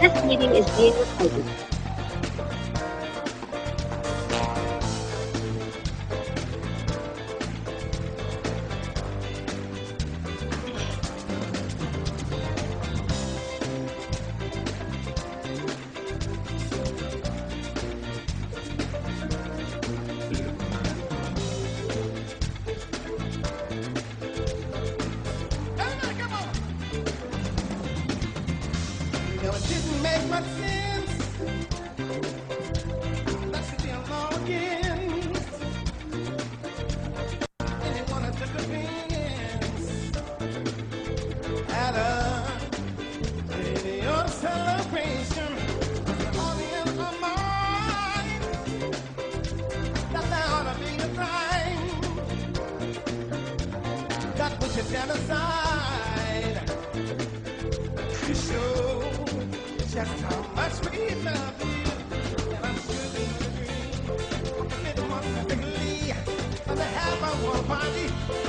This meeting is being recorded. Everybody, come on. Now it didn't make much sense. Let's see again. Anyone who took offense at a radio celebration. Audience of mine, that there ought to be a crime that we should set aside to show just how much we love you. And I'm sure you agree. It must be on behalf of one party.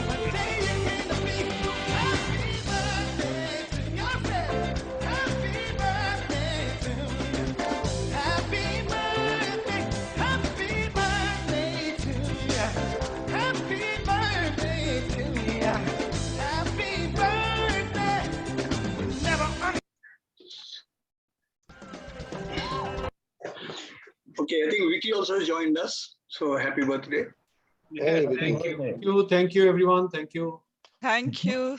The day you came to me, happy birthday to yourself. Happy birthday to you. Happy birthday to you. Happy birthday to you. Happy birthday. Never Okay, I think Vicky also joined us. So happy birthday. Hey, Thank Vicky. you. Thank you, everyone. Thank you. Thank you.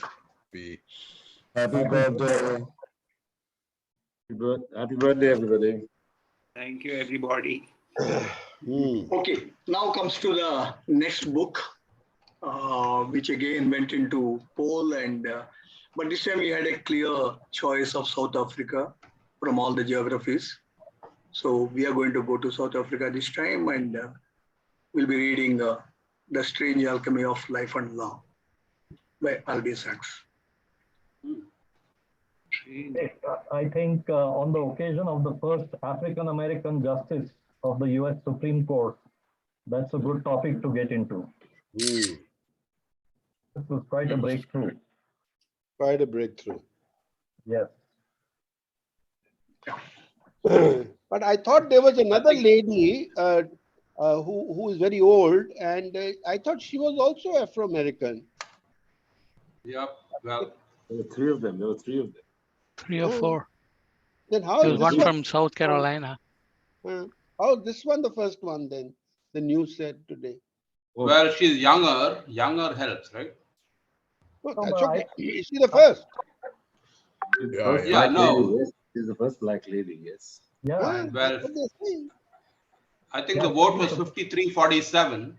Happy birthday. Happy birthday, everybody. Thank you, everybody. Okay, now comes to the next book, which again went into poll, and but this time we had a clear choice of South Africa from all the geographies. So we are going to go to South Africa this time, and we'll be reading The Strange Alchemy of Life and Law by Aldous Sachs. I think on the occasion of the first African American justice of the US Supreme Court, that's a good topic to get into. This was quite a breakthrough. Quite a breakthrough. Yes. But I thought there was another lady who is very old, and I thought she was also Afro-American. Yep. Well, There were three of them. Three or four. Then how There is was this one from South Carolina. How is this one the first one then? The news said today. well, she's younger. Younger helps, right? Oh, No, that's but okay. Is she the first? Yeah, no. Yes, she's the first black lady. Yes. Yeah. Well, Well, that's what they're saying. I think the vote was 53-47.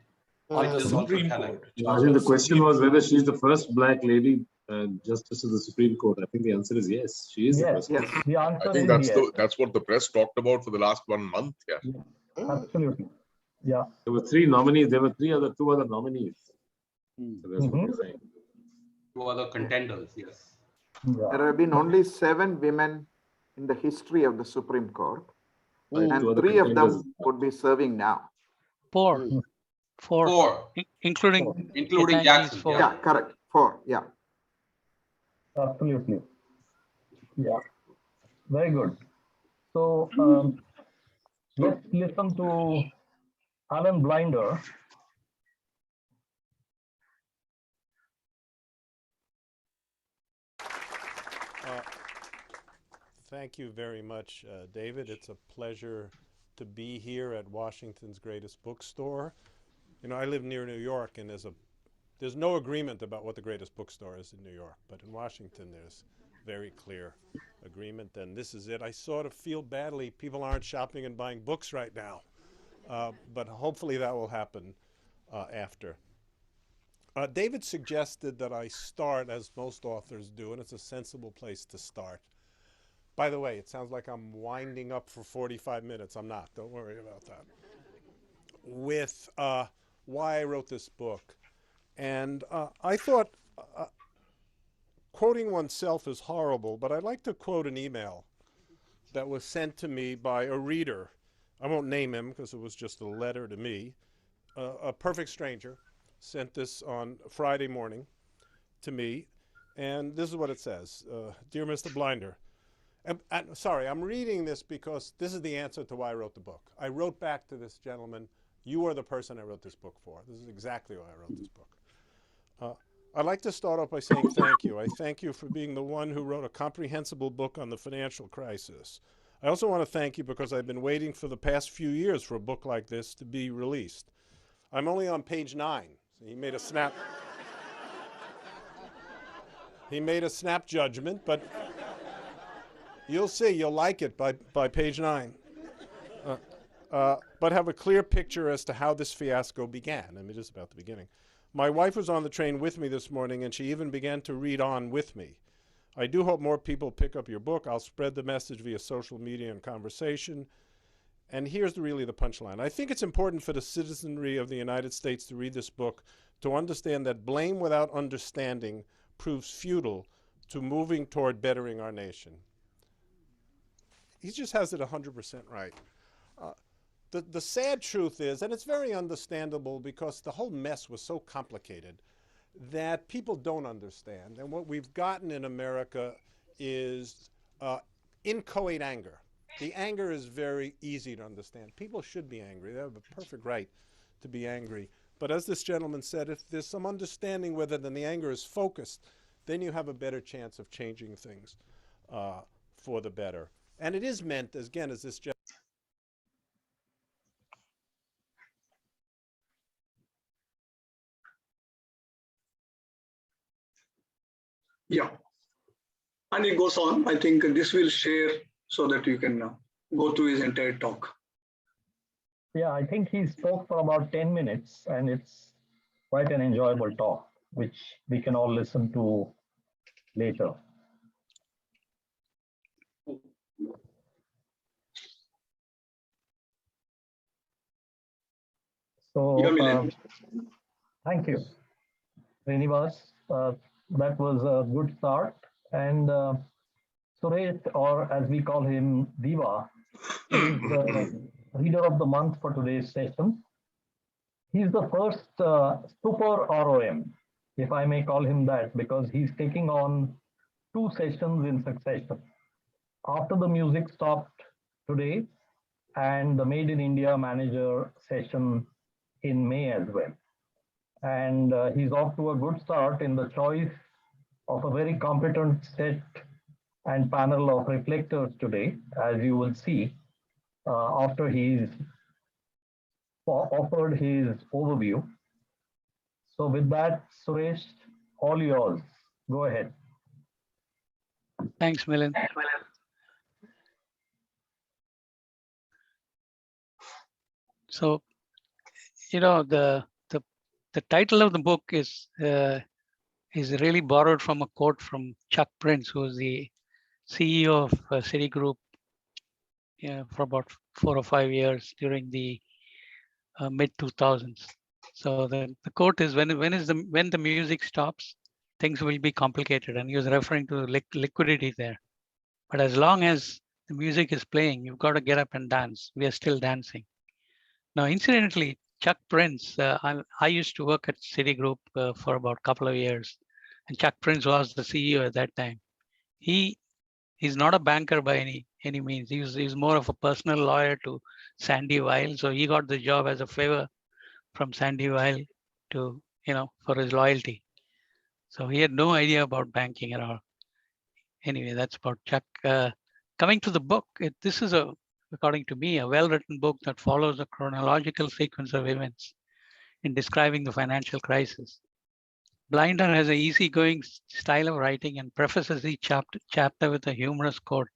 Uh, Which is also telling. I think the question was whether she's the first black lady justice of the Supreme Court. I think the answer is yes. She is the Yes. first. Yes. The answer I think is yes. that's what the press talked about for the last 1 month. Yeah. Absolutely. Yeah. There were three nominees. There were two other nominees. So that's what Mhm. you're saying. Two other contenders, yes. Yeah. There have been only 7 women in the history of the Supreme Court, Right, and two other 3 of them contenders. would be serving now. Four. Four. Four, Including including Ketanji is Jackson. four. Yeah, correct. 4. Yeah. Absolutely. Yeah. Very good. So let's listen to Alan Blinder. Thank you very much, David. It's a pleasure to be here at Washington's greatest bookstore. You know, I live near New York, and there's no agreement about what the greatest bookstore is in New York, but in Washington there's very clear agreement, and this is it. I sort of feel badly people aren't shopping and buying books right now, but hopefully that will happen after. David suggested that I start as most authors do, and it's a sensible place to start. By the way, it sounds like I'm winding up for 45 minutes. I'm not. Don't worry about that. With why I wrote this book. And I thought quoting oneself is horrible, but I'd like to quote an email that was sent to me by a reader. I won't name him because it was just a letter to me. A perfect stranger sent this on Friday morning to me. And this is what it says. Dear Mr. Blinder, Sorry, I'm reading this because this is the answer to why I wrote the book. I wrote back to this gentleman, you are the person I wrote this book for. This is exactly why I wrote this book. I'd like to start off by saying thank you. I thank you for being the one who wrote a comprehensible book on the financial crisis. I also want to thank you because I've been waiting for the past few years for a book like this to be released. I'm only on page 9. So he made a snap. He made a snap judgment, but you'll see, you'll like it by page 9. But have a clear picture as to how this fiasco began. I mean, it is about the beginning. My wife was on the train with me this morning, and she even began to read on with me. I do hope more people pick up your book. I'll spread the message via social media and conversation. And here's really the punchline. I think it's important for the citizenry of the United States to read this book to understand that blame without understanding proves futile to moving toward bettering our nation. He just has it 100% right. The sad truth is, and it's very understandable because the whole mess was so complicated, that people don't understand. And what we've gotten in America is inchoate anger. The anger is very easy to understand. People should be angry. They have a perfect right to be angry. But as this gentleman said, if there's some understanding whether then the anger is focused, then you have a better chance of changing things for the better. And it is meant, again, as this gentleman. Yeah. And he goes on. I think this will share so that you can go through his entire talk. Yeah, I think he spoke for about 10 minutes, and it's quite an enjoyable talk, which we can all listen to later. So, thank you, Srinivas. That was a good start. And Suresh, or as we call him, Diva, is the reader of the month for today's session. He's the first super ROM, if I may call him that, because he's taking on 2 sessions in succession. After the music stopped today, and the Made in India manager session in May as well. And he's off to a good start in the choice of a very competent set and panel of reflectors today, as you will see after he's offered his overview. So with that, Suresh, all yours. Go ahead. Thanks, Milind. So, you know, the title of the book is really borrowed from a quote from Chuck Prince, who is the CEO of Citigroup for about 4 or 5 years during the mid 2000s. So the quote is, when the music stops, things will be complicated, and he was referring to liquidity there. But as long as the music is playing, you've got to get up and dance. We are still dancing. Now, incidentally, Chuck Prince, I used to work at Citigroup for about a couple of years, and Chuck Prince was the CEO at that time. He's not a banker by any means. He's more of a personal lawyer to Sandy Weill. So he got the job as a favor from Sandy Weill to, for his loyalty. So he had no idea about banking at all. Anyway, that's about Chuck. Coming to the book, this is according to me, a well-written book that follows a chronological sequence of events in describing the financial crisis. Blinder has an easygoing style of writing and prefaces each chapter with a humorous quote.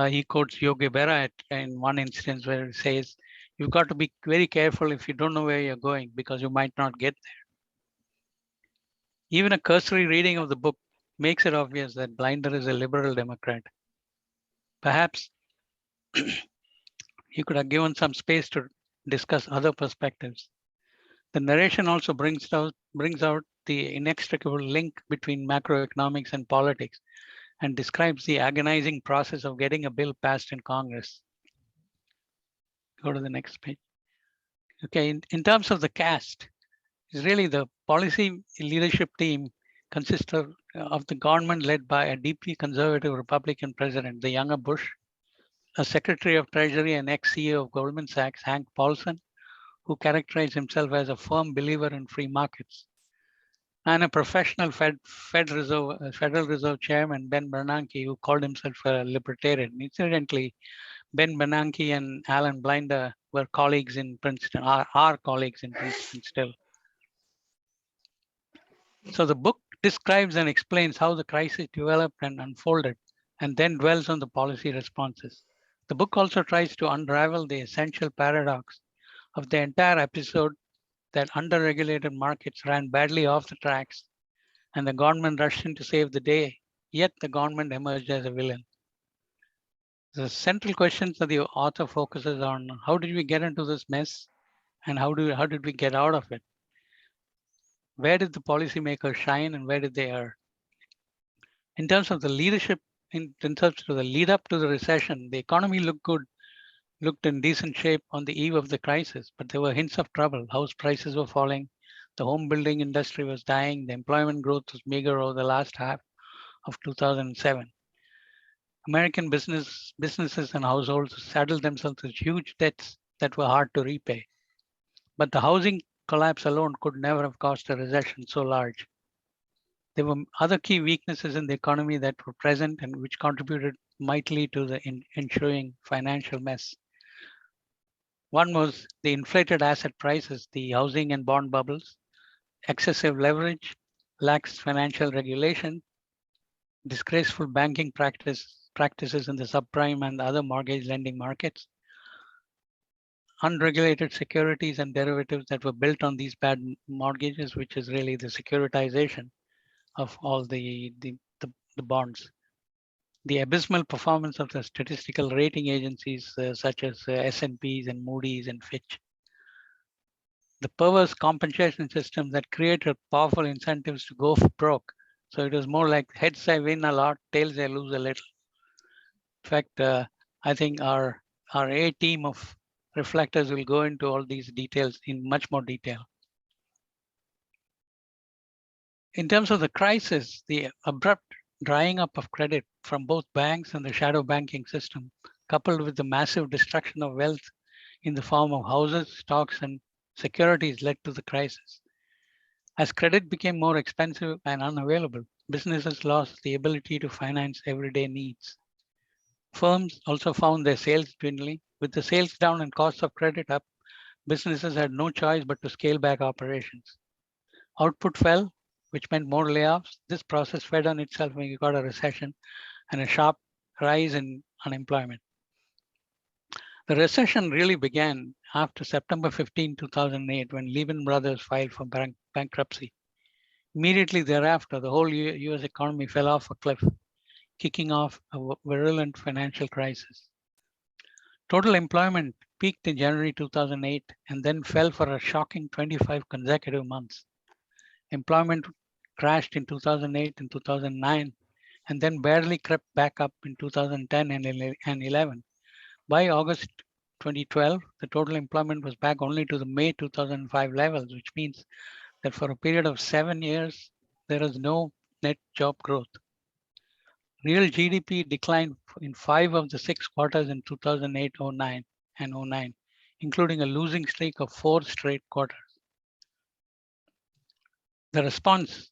He quotes Yogi Berra in one instance where he says, "You've got to be very careful if you don't know where you're going, because you might not get there." Even a cursory reading of the book makes it obvious that Blinder is a liberal Democrat. Perhaps he could have given some space to discuss other perspectives. The narration also brings out the inextricable link between macroeconomics and politics, and describes the agonizing process of getting a bill passed in Congress. Go to the next page. Okay, in terms of the cast, it's really the policy leadership team consists of of the government led by a deeply conservative Republican president, the younger Bush, a Secretary of Treasury and ex-CEO of Goldman Sachs, Hank Paulson, who characterized himself as a firm believer in free markets, and a professional Federal Reserve Chairman, Ben Bernanke, who called himself a libertarian. Incidentally, Ben Bernanke and Alan Blinder were colleagues in Princeton, are colleagues in Princeton still. So the book describes and explains how the crisis developed and unfolded, and then dwells on the policy responses. The book also tries to unravel the essential paradox of the entire episode, that under-regulated markets ran badly off the tracks and the government rushed in to save the day, yet the government emerged as a villain. The central questions that the author focuses on: how did we get into this mess, and how did we get out of it? Where did the policymakers shine and where did they err? In terms of the leadership, in terms of the lead up to the recession, the economy looked in decent shape on the eve of the crisis, but there were hints of trouble. House prices were falling, the home building industry was dying, the employment growth was meager over the last half of 2007. American businesses and households saddled themselves with huge debts that were hard to repay. But the housing collapse alone could never have caused a recession so large. There were other key weaknesses in the economy that were present and which contributed mightily to the ensuing financial mess. One was the inflated asset prices, the housing and bond bubbles, excessive leverage, lax financial regulation, disgraceful banking practices in the subprime and other mortgage lending markets, unregulated securities and derivatives that were built on these bad mortgages, which is really the securitization of all the bonds. The abysmal performance of the statistical rating agencies such as S&Ps and Moody's and Fitch. The perverse compensation system that created powerful incentives to go for broke. So it was more like heads I win a lot, tails I lose a little. In fact, I think our A team of reflectors will go into all these details in much more detail. In terms of the crisis, the abrupt drying up of credit from both banks and the shadow banking system, coupled with the massive destruction of wealth in the form of houses, stocks, and securities led to the crisis. As credit became more expensive and unavailable, businesses lost the ability to finance everyday needs. Firms also found their sales dwindling. With the sales down and costs of credit up, businesses had no choice but to scale back operations. Output fell, which meant more layoffs. This process fed on itself when you got a recession and a sharp rise in unemployment. The recession really began after September 15, 2008, when Lehman Brothers filed for bankruptcy. Immediately thereafter, the whole US economy fell off a cliff, kicking off a virulent financial crisis. Total employment peaked in January 2008 and then fell for a shocking 25 consecutive months. Employment crashed in 2008 and 2009 and then barely crept back up in 2010 and 11. By August 2012, the total employment was back only to the May 2005 levels, which means that for a period of 7 years, there is no net job growth. Real GDP declined in 5 of the 6 quarters in 2008, 09, and 09, including a losing streak of 4 straight quarters. The response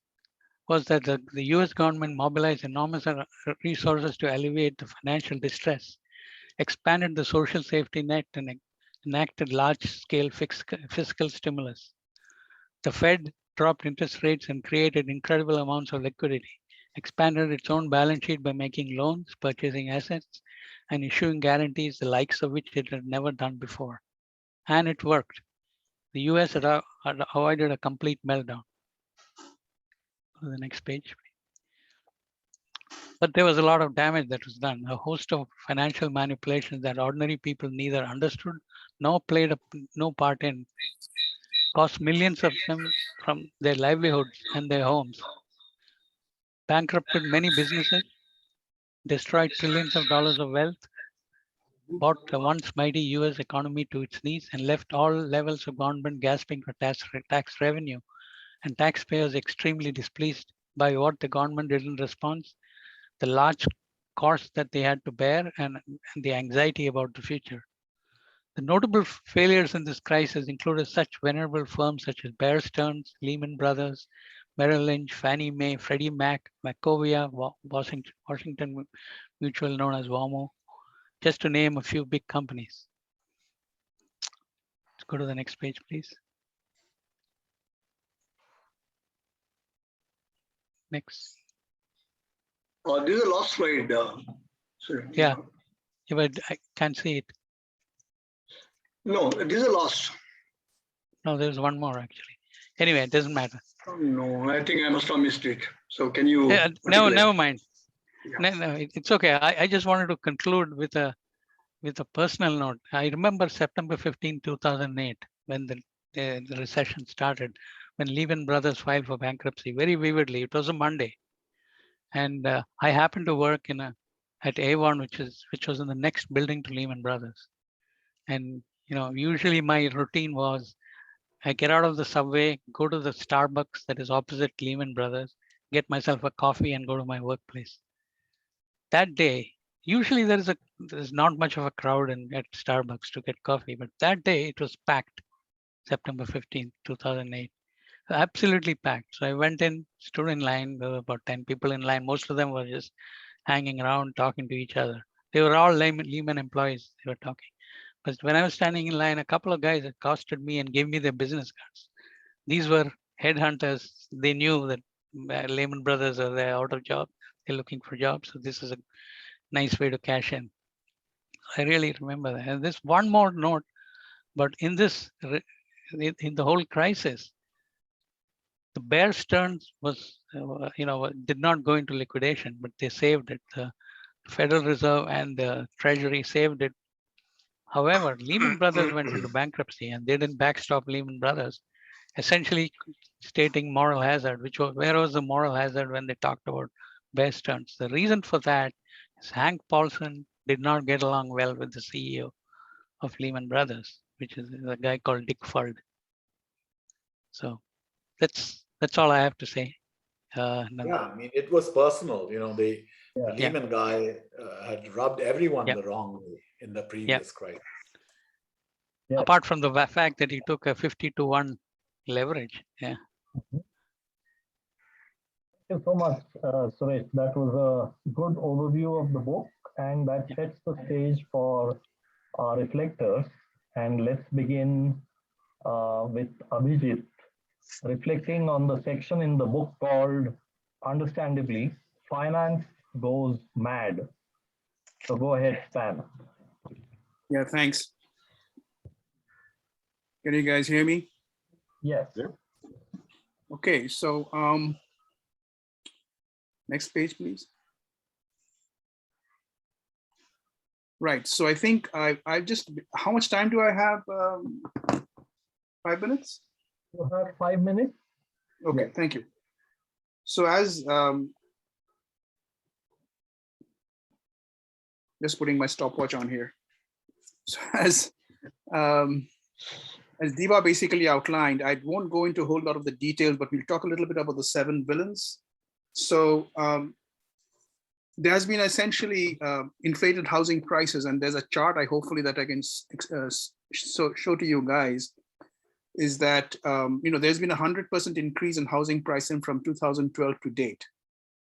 was that the US government mobilized enormous resources to alleviate the financial distress, expanded the social safety net, and enacted large-scale fiscal stimulus. The Fed dropped interest rates and created incredible amounts of liquidity, expanded its own balance sheet by making loans, purchasing assets, and issuing guarantees, the likes of which it had never done before. And it worked. The US had avoided a complete meltdown. Go to the next page. But there was a lot of damage that was done, a host of financial manipulations that ordinary people neither understood nor played no part in, cost millions of them from their livelihoods and their homes, bankrupted many businesses, destroyed trillions of dollars of wealth, brought the once mighty US economy to its knees, and left all levels of government gasping for tax revenue and taxpayers extremely displeased by what the government did in response, the large costs that they had to bear, and the anxiety about the future. The notable failures in this crisis included such venerable firms such as Bear Stearns, Lehman Brothers, Merrill Lynch, Fannie Mae, Freddie Mac, Wachovia, Washington Mutual, known as WAMO, just to name a few big companies. Let's go to the next page, please. Next. Oh, this is the last slide. Sorry. Yeah, but I can't see it. No, this is the last. No, there's one more actually. Anyway, it doesn't matter. Oh, no, I think I must have missed it. So can you? Yeah, never mind. Yeah. No, it's okay. I just wanted to conclude with a personal note. I remember September 15, 2008, when the recession started, when Lehman Brothers filed for bankruptcy, very vividly. It was a Monday, and I happened to work at Avon, which was in the next building to Lehman Brothers. And usually my routine was I get out of the subway, go to the Starbucks that is opposite Lehman Brothers, get myself a coffee, and go to my workplace. That day, usually there's not much of a crowd at Starbucks to get coffee, but that day it was packed. September 15th, 2008, absolutely packed. So I went in, stood in line. There were about 10 people in line. Most of them were just hanging around, talking to each other. They were all Lehman employees. They were talking. But when I was standing in line, a couple of guys accosted me and gave me their business cards. These were headhunters. They knew that Lehman Brothers are there out of job. They're looking for jobs. So this is a nice way to cash in. I really remember that. And this one more note, but in the whole crisis, the Bear Stearns was, did not go into liquidation, but they saved it. The Federal Reserve and the Treasury saved it. However, Lehman Brothers went into bankruptcy, and they didn't backstop Lehman Brothers, essentially stating moral hazard, where was the moral hazard when they talked about Bear Stearns? The reason for that is Hank Paulson did not get along well with the CEO of Lehman Brothers, which is a guy called Dick Fuld. So that's all I have to say. Yeah, I mean, it was personal. The Lehman guy had rubbed everyone the wrong way in the previous crisis. Yeah. Apart from the fact that he took a 50-to-1 leverage. Yeah. Thank you so much, Suresh. That was a good overview of the book, and that sets the stage for our reflectors. And let's begin with Abhijit, reflecting on the section in the book called, understandably, Finance Goes Mad. So go ahead, Stan. Yeah, thanks. Can you guys hear me? Yes. Okay, so next page, please. Right, so I think I just, how much time do I have? 5 minutes? You have 5 minutes. Okay, thank you. So as, just putting my stopwatch on here. So as Diva basically outlined, I won't go into a whole lot of the details, but we'll talk a little bit about the 7 villains. So there has been essentially inflated housing prices, and there's a chart hopefully that I can show to you guys, is that there's been 100% increase in housing pricing from 2012 to date.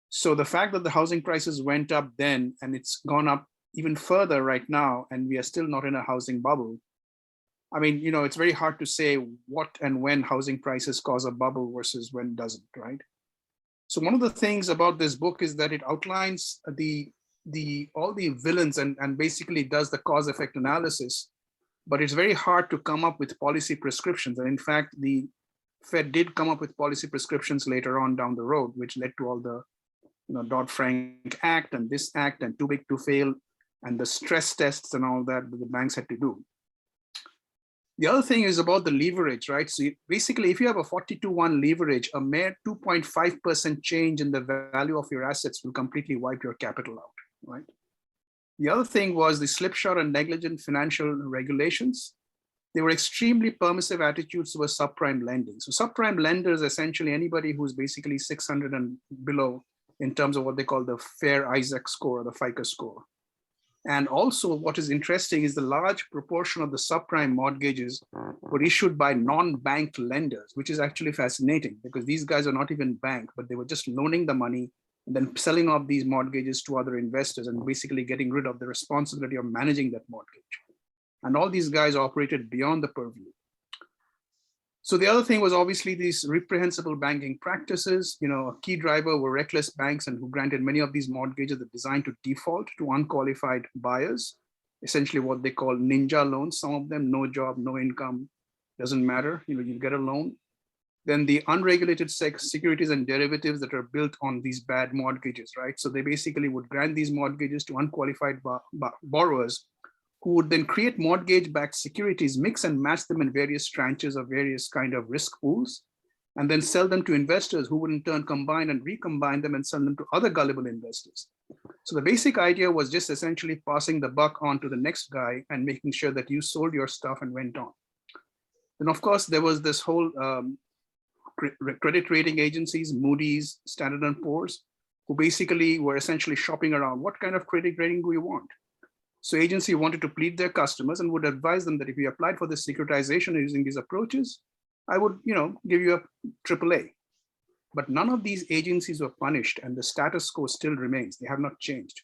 So the fact that the housing prices went up then and it's gone up even further right now, and we are still not in a housing bubble. I mean, it's very hard to say what and when housing prices cause a bubble versus when doesn't, right? So one of the things about this book is that it outlines all the villains and basically does the cause effect analysis, but it's very hard to come up with policy prescriptions. And in fact, the Fed did come up with policy prescriptions later on down the road, which led to all the Dodd-Frank Act and this act and too big to fail and the stress tests and all that the banks had to do. The other thing is about the leverage, right? So basically, if you have a 40-to-1 leverage, a mere 2.5% change in the value of your assets will completely wipe your capital out, right? The other thing was the slipshod and negligent financial regulations. there were extremely permissive attitudes towards subprime lending. So subprime lenders, essentially anybody who's basically 600 and below in terms of what they call the Fair Isaac score or the FICO score. And also what is interesting is the large proportion of the subprime mortgages were issued by non-bank lenders, which is actually fascinating because these guys are not even bank, but they were just loaning the money and then selling off these mortgages to other investors and basically getting rid of the responsibility of managing that mortgage. And all these guys operated beyond the purview. So the other thing was obviously these reprehensible banking practices. A key driver were reckless banks and who granted many of these mortgages that designed to default to unqualified buyers, essentially what they call ninja loans. Some of them, no job, no income, doesn't matter, you get a loan. Then the unregulated securities and derivatives that are built on these bad mortgages, right? So they basically would grant these mortgages to unqualified borrowers who would then create mortgage-backed securities, mix and match them in various tranches of various kind of risk pools, and then sell them to investors who would in turn combine and recombine them and sell them to other gullible investors. So the basic idea was just essentially passing the buck on to the next guy and making sure that you sold your stuff and went on. And of course, there was this whole credit rating agencies, Moody's, Standard & Poor's, who basically were essentially shopping around. What kind of credit rating do we want? So agency wanted to plead their customers and would advise them that if you applied for this securitization using these approaches, I would, give you a AAA. But none of these agencies were punished and the status quo still remains. They have not changed.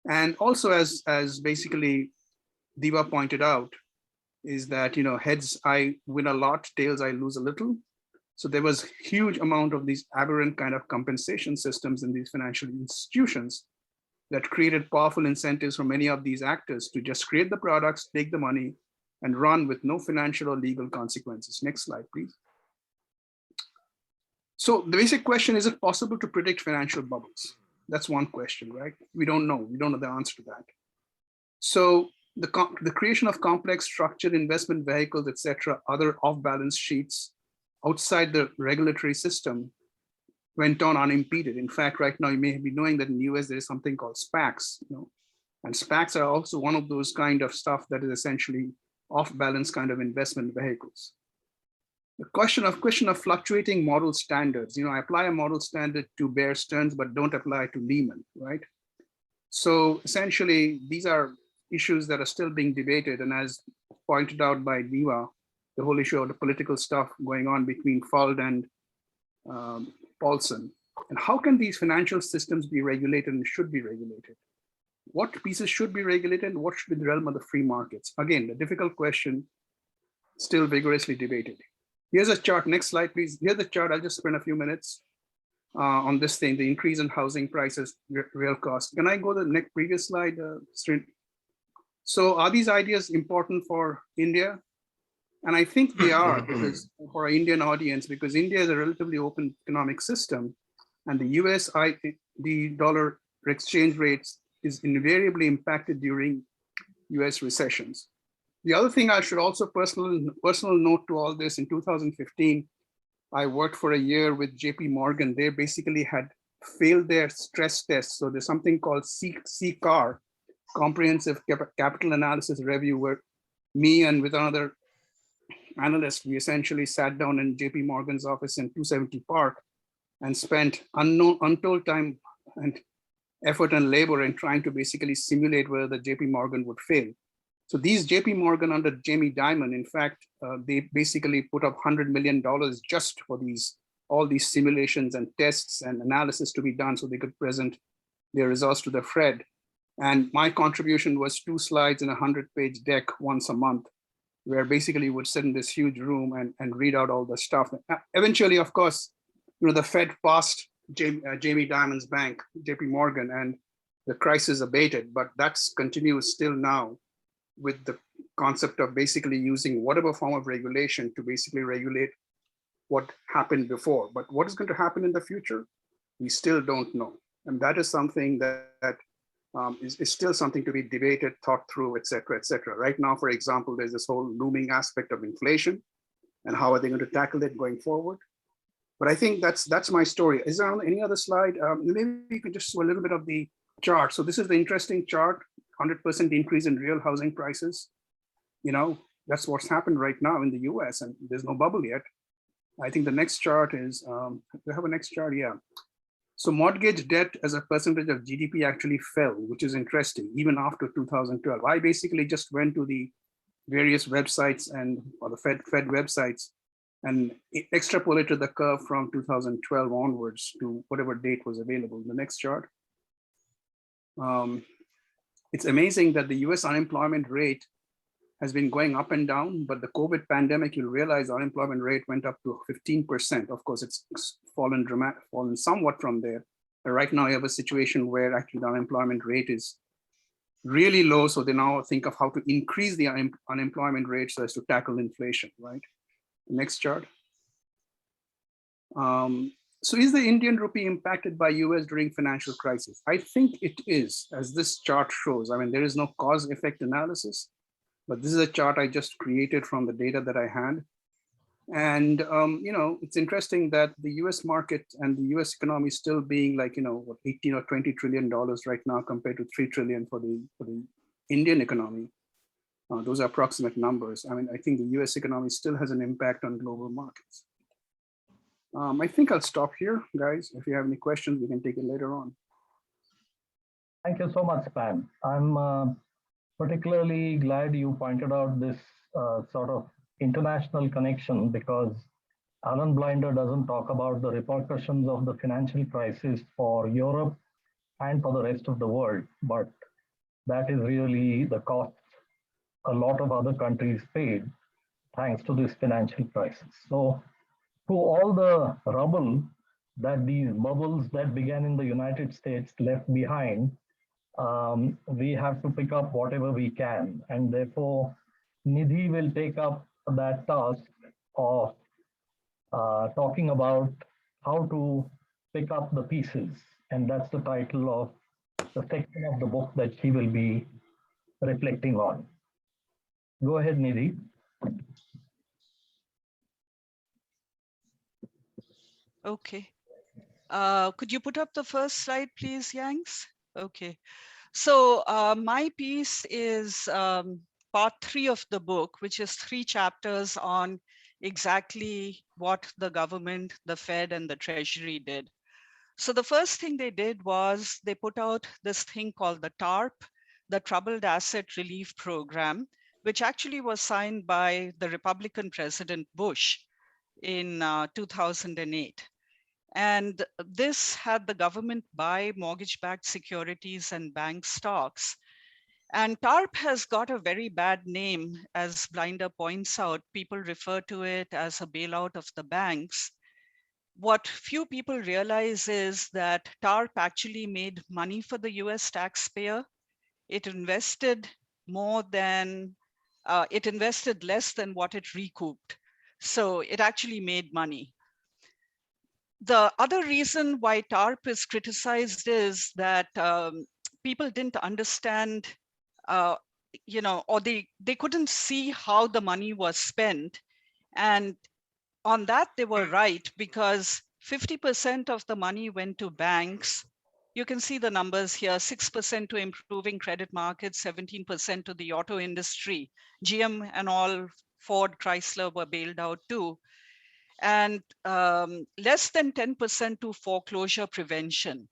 And also as basically Diva pointed out, is that, heads I win a lot, tails I lose a little. So there was huge amount of these aberrant kind of compensation systems in these financial institutions that created powerful incentives for many of these actors to just create the products, take the money, and run with no financial or legal consequences. Next slide, please. So the basic question, is it possible to predict financial bubbles? That's one question, right? We don't know. We don't know the answer to that. So the creation of complex structured investment vehicles, etc., other off-balance sheets outside the regulatory system went on unimpeded. In fact, right now you may be knowing that in the US there is something called SPACs, and SPACs are also one of those kind of stuff that is essentially off-balance kind of investment vehicles. The question of fluctuating model standards. I apply a model standard to Bear Stearns, but don't apply it to Lehman, right? So essentially, these are issues that are still being debated, and as pointed out by Diva, the whole issue of the political stuff going on between Fuld and Paulson. And how can these financial systems be regulated and should be regulated? What pieces should be regulated and what should be the realm of the free markets? Again, the difficult question, still vigorously debated. Here's a chart, next slide, please. Here's the chart, I'll just spend a few minutes on this thing, the increase in housing prices, real cost. Can I go to the next previous slide, Srin? So are these ideas important for India? And I think they are, because for our Indian audience, because India is a relatively open economic system, and the dollar exchange rates is invariably impacted during US recessions. The other thing I should also personal note to all this, in 2015, I worked for a year with JP Morgan. They basically had failed their stress tests. So there's something called CCAR, Comprehensive Capital Analysis Review, where me and with another analyst, we essentially sat down in JP Morgan's office in 270 Park and spent untold time and effort and labor in trying to basically simulate whether the JP Morgan would fail. So these JP Morgan under Jamie Dimon, in fact, they basically put up $100 million just for all these simulations and tests and analysis to be done so they could present their results to the Fed. And my contribution was 2 slides in a 100-page deck once a month, where basically would sit in this huge room and read out all the stuff. Eventually, of course, the Fed passed Jamie Dimon's bank, JP Morgan, and the crisis abated, but that's continues still now with the concept of basically using whatever form of regulation to basically regulate what happened before. But what is going to happen in the future? We still don't know. And that is something that is still something to be debated, thought through, et cetera, et cetera. Right now, for example, there's this whole looming aspect of inflation and how are they going to tackle it going forward? But I think that's my story. Is there any other slide? Maybe you could just show a little bit of the chart. So this is the interesting chart, 100% increase in real housing prices. That's what's happened right now in the US, and there's no bubble yet. I think the next chart is, we have a next chart, yeah. So mortgage debt as a percentage of GDP actually fell, which is interesting, even after 2012. I basically just went to the various websites or the Fed websites and extrapolated the curve from 2012 onwards to whatever date was available. The next chart. It's amazing that the US unemployment rate has been going up and down, but the COVID pandemic, you'll realize the unemployment rate went up to 15%. Of course, it's fallen somewhat from there. But right now you have a situation where actually the unemployment rate is really low. So they now think of how to increase the unemployment rate so as to tackle inflation, right? Next chart. So is the Indian rupee impacted by US during financial crisis? I think it is, as this chart shows. I mean, there is no cause effect analysis, but this is a chart I just created from the data that I had. And, you know, it's interesting that the US market and the US economy still being like, you know, what, 18 or 20 trillion dollars right now compared to 3 trillion for the Indian economy. Those are approximate numbers. I mean, I think the US economy still has an impact on global markets. I think I'll stop here, guys. If you have any questions, we can take it later on. Thank you so much, Span. I'm particularly glad you pointed out this sort of international connection, because Alan Blinder doesn't talk about the repercussions of the financial crisis for Europe and for the rest of the world, but that is really the cost a lot of other countries paid thanks to this financial crisis. So to all the rubble that these bubbles that began in the United States left behind, we have to pick up whatever we can. And therefore, Nidhi will take up that task of talking about how to pick up the pieces. And that's the title of the section of the book that she will be reflecting on. Go ahead, Nidhi. Okay. Could you put up the first slide, please, Yangs? Okay. So my piece is part 3 of the book, which is 3 chapters on exactly what the government, the Fed, and the Treasury did. So the first thing they did was they put out this thing called the TARP, the Troubled Asset Relief Program, which actually was signed by the Republican President Bush in 2008. And this had the government buy mortgage-backed securities and bank stocks. And TARP has got a very bad name, as Blinder points out. People refer to it as a bailout of the banks. What few people realize is that TARP actually made money for the US taxpayer. It invested it invested less than what it recouped. So it actually made money. The other reason why TARP is criticized is that people didn't understand, you know, or they couldn't see how the money was spent. And on that, they were right, because 50% of the money went to banks. You can see the numbers here, 6% to improving credit markets, 17% to the auto industry. GM and all, Ford, Chrysler were bailed out too. And less than 10% to foreclosure prevention.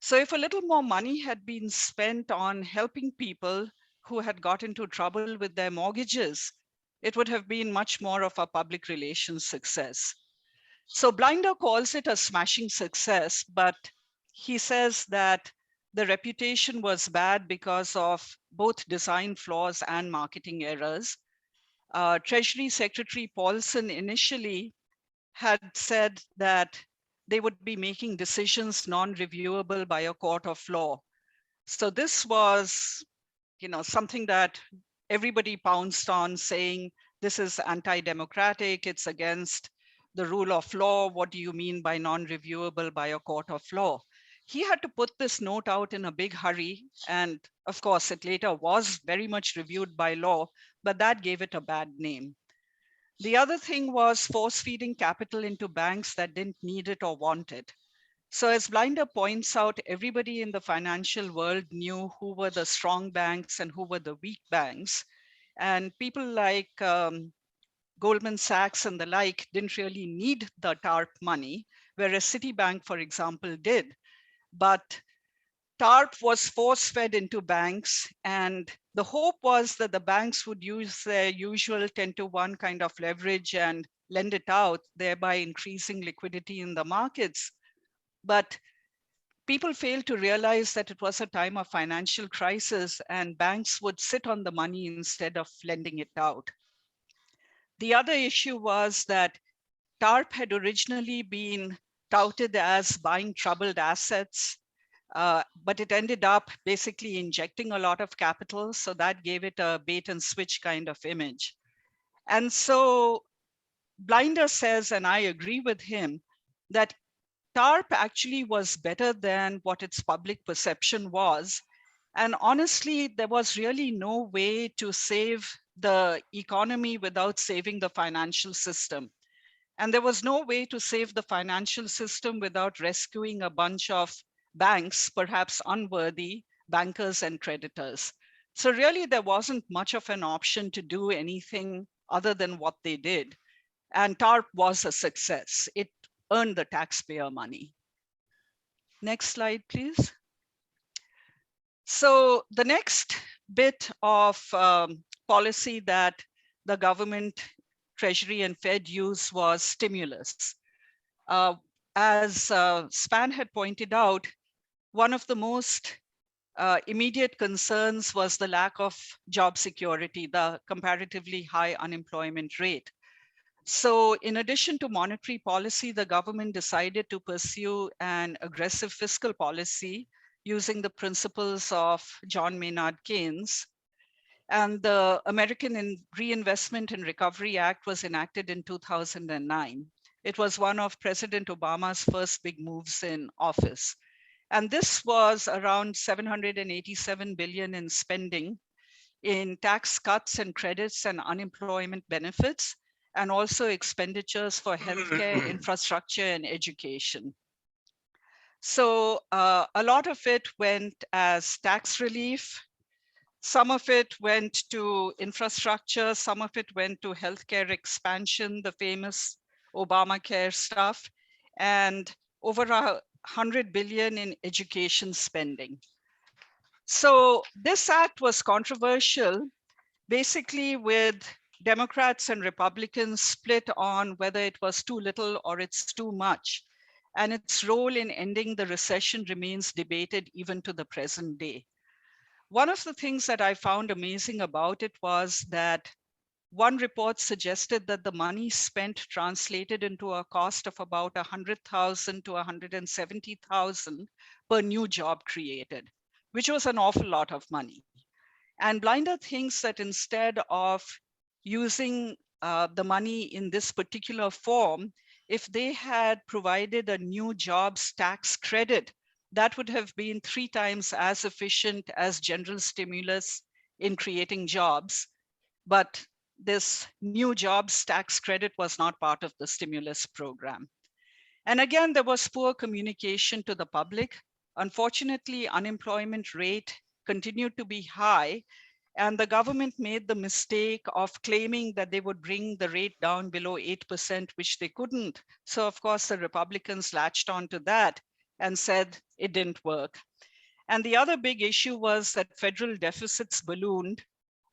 So if a little more money had been spent on helping people who had got into trouble with their mortgages, it would have been much more of a public relations success. So Blinder calls it a smashing success, but he says that the reputation was bad because of both design flaws and marketing errors. Treasury Secretary Paulson initially had said that they would be making decisions non-reviewable by a court of law. So this was, you know, something that everybody pounced on, saying this is anti-democratic, it's against the rule of law. What do you mean by non-reviewable by a court of law? He had to put this note out in a big hurry. And of course, it later was very much reviewed by law, but that gave it a bad name. The other thing was force feeding capital into banks that didn't need it or want it. So as Blinder points out, everybody in the financial world knew who were the strong banks and who were the weak banks. And people like Goldman Sachs and the like didn't really need the TARP money, whereas Citibank, for example, did. But TARP was force-fed into banks, and the hope was that the banks would use their usual 10-to-1 kind of leverage and lend it out, thereby increasing liquidity in the markets. But people failed to realize that it was a time of financial crisis and banks would sit on the money instead of lending it out. The other issue was that TARP had originally been touted as buying troubled assets, but it ended up basically injecting a lot of capital. So that gave it a bait and switch kind of image. And so Blinder says, and I agree with him, that TARP actually was better than what its public perception was. And honestly, there was really no way to save the economy without saving the financial system. And there was no way to save the financial system without rescuing a bunch of banks, perhaps unworthy bankers and creditors. So really, there wasn't much of an option to do anything other than what they did. And TARP was a success. It earned the taxpayer money. Next slide, please. So the next bit of policy that the government, Treasury and Fed used was stimulus. As Span had pointed out, one of the most immediate concerns was the lack of job security, the comparatively high unemployment rate. So in addition to monetary policy, the government decided to pursue an aggressive fiscal policy using the principles of John Maynard Keynes. And the American Reinvestment and Recovery Act was enacted in 2009. It was one of President Obama's first big moves in office. And this was around 787 billion in spending in tax cuts and credits and unemployment benefits, and also expenditures for healthcare, infrastructure, and education. So a lot of it went as tax relief. Some of it went to infrastructure. Some of it went to healthcare expansion, the famous Obamacare stuff, and over 100 billion in education spending. So this act was controversial, basically with Democrats and Republicans split on whether it was too little or it's too much. And its role in ending the recession remains debated even to the present day. One of the things that I found amazing about it was that one report suggested that the money spent translated into a cost of about 100,000 to 170,000 per new job created, which was an awful lot of money. And Blinder thinks that instead of using the money in this particular form, if they had provided a new jobs tax credit, that would have been 3 times as efficient as general stimulus in creating jobs. But this new jobs tax credit was not part of the stimulus program. And again, there was poor communication to the public. Unfortunately, unemployment rate continued to be high, and the government made the mistake of claiming that they would bring the rate down below 8%, which they couldn't. So of course, the Republicans latched onto that and said it didn't work. And the other big issue was that federal deficits ballooned.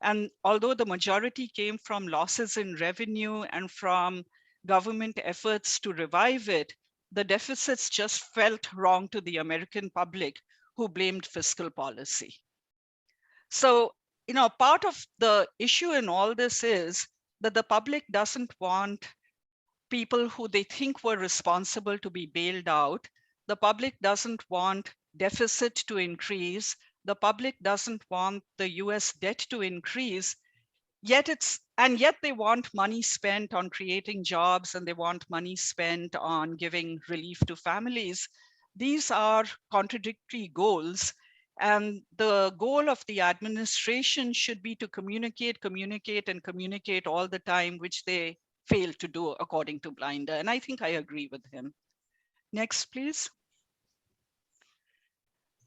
And although the majority came from losses in revenue and from government efforts to revive it, the deficits just felt wrong to the American public, who blamed fiscal policy. So, part of the issue in all this is that the public doesn't want people who they think were responsible to be bailed out. The public doesn't want deficit to increase. The public doesn't want the US debt to increase. Yet they want money spent on creating jobs, and they want money spent on giving relief to families. These are contradictory goals. And the goal of the administration should be to communicate all the time, which they fail to do, according to Blinder. And I think I agree with him. Next, please.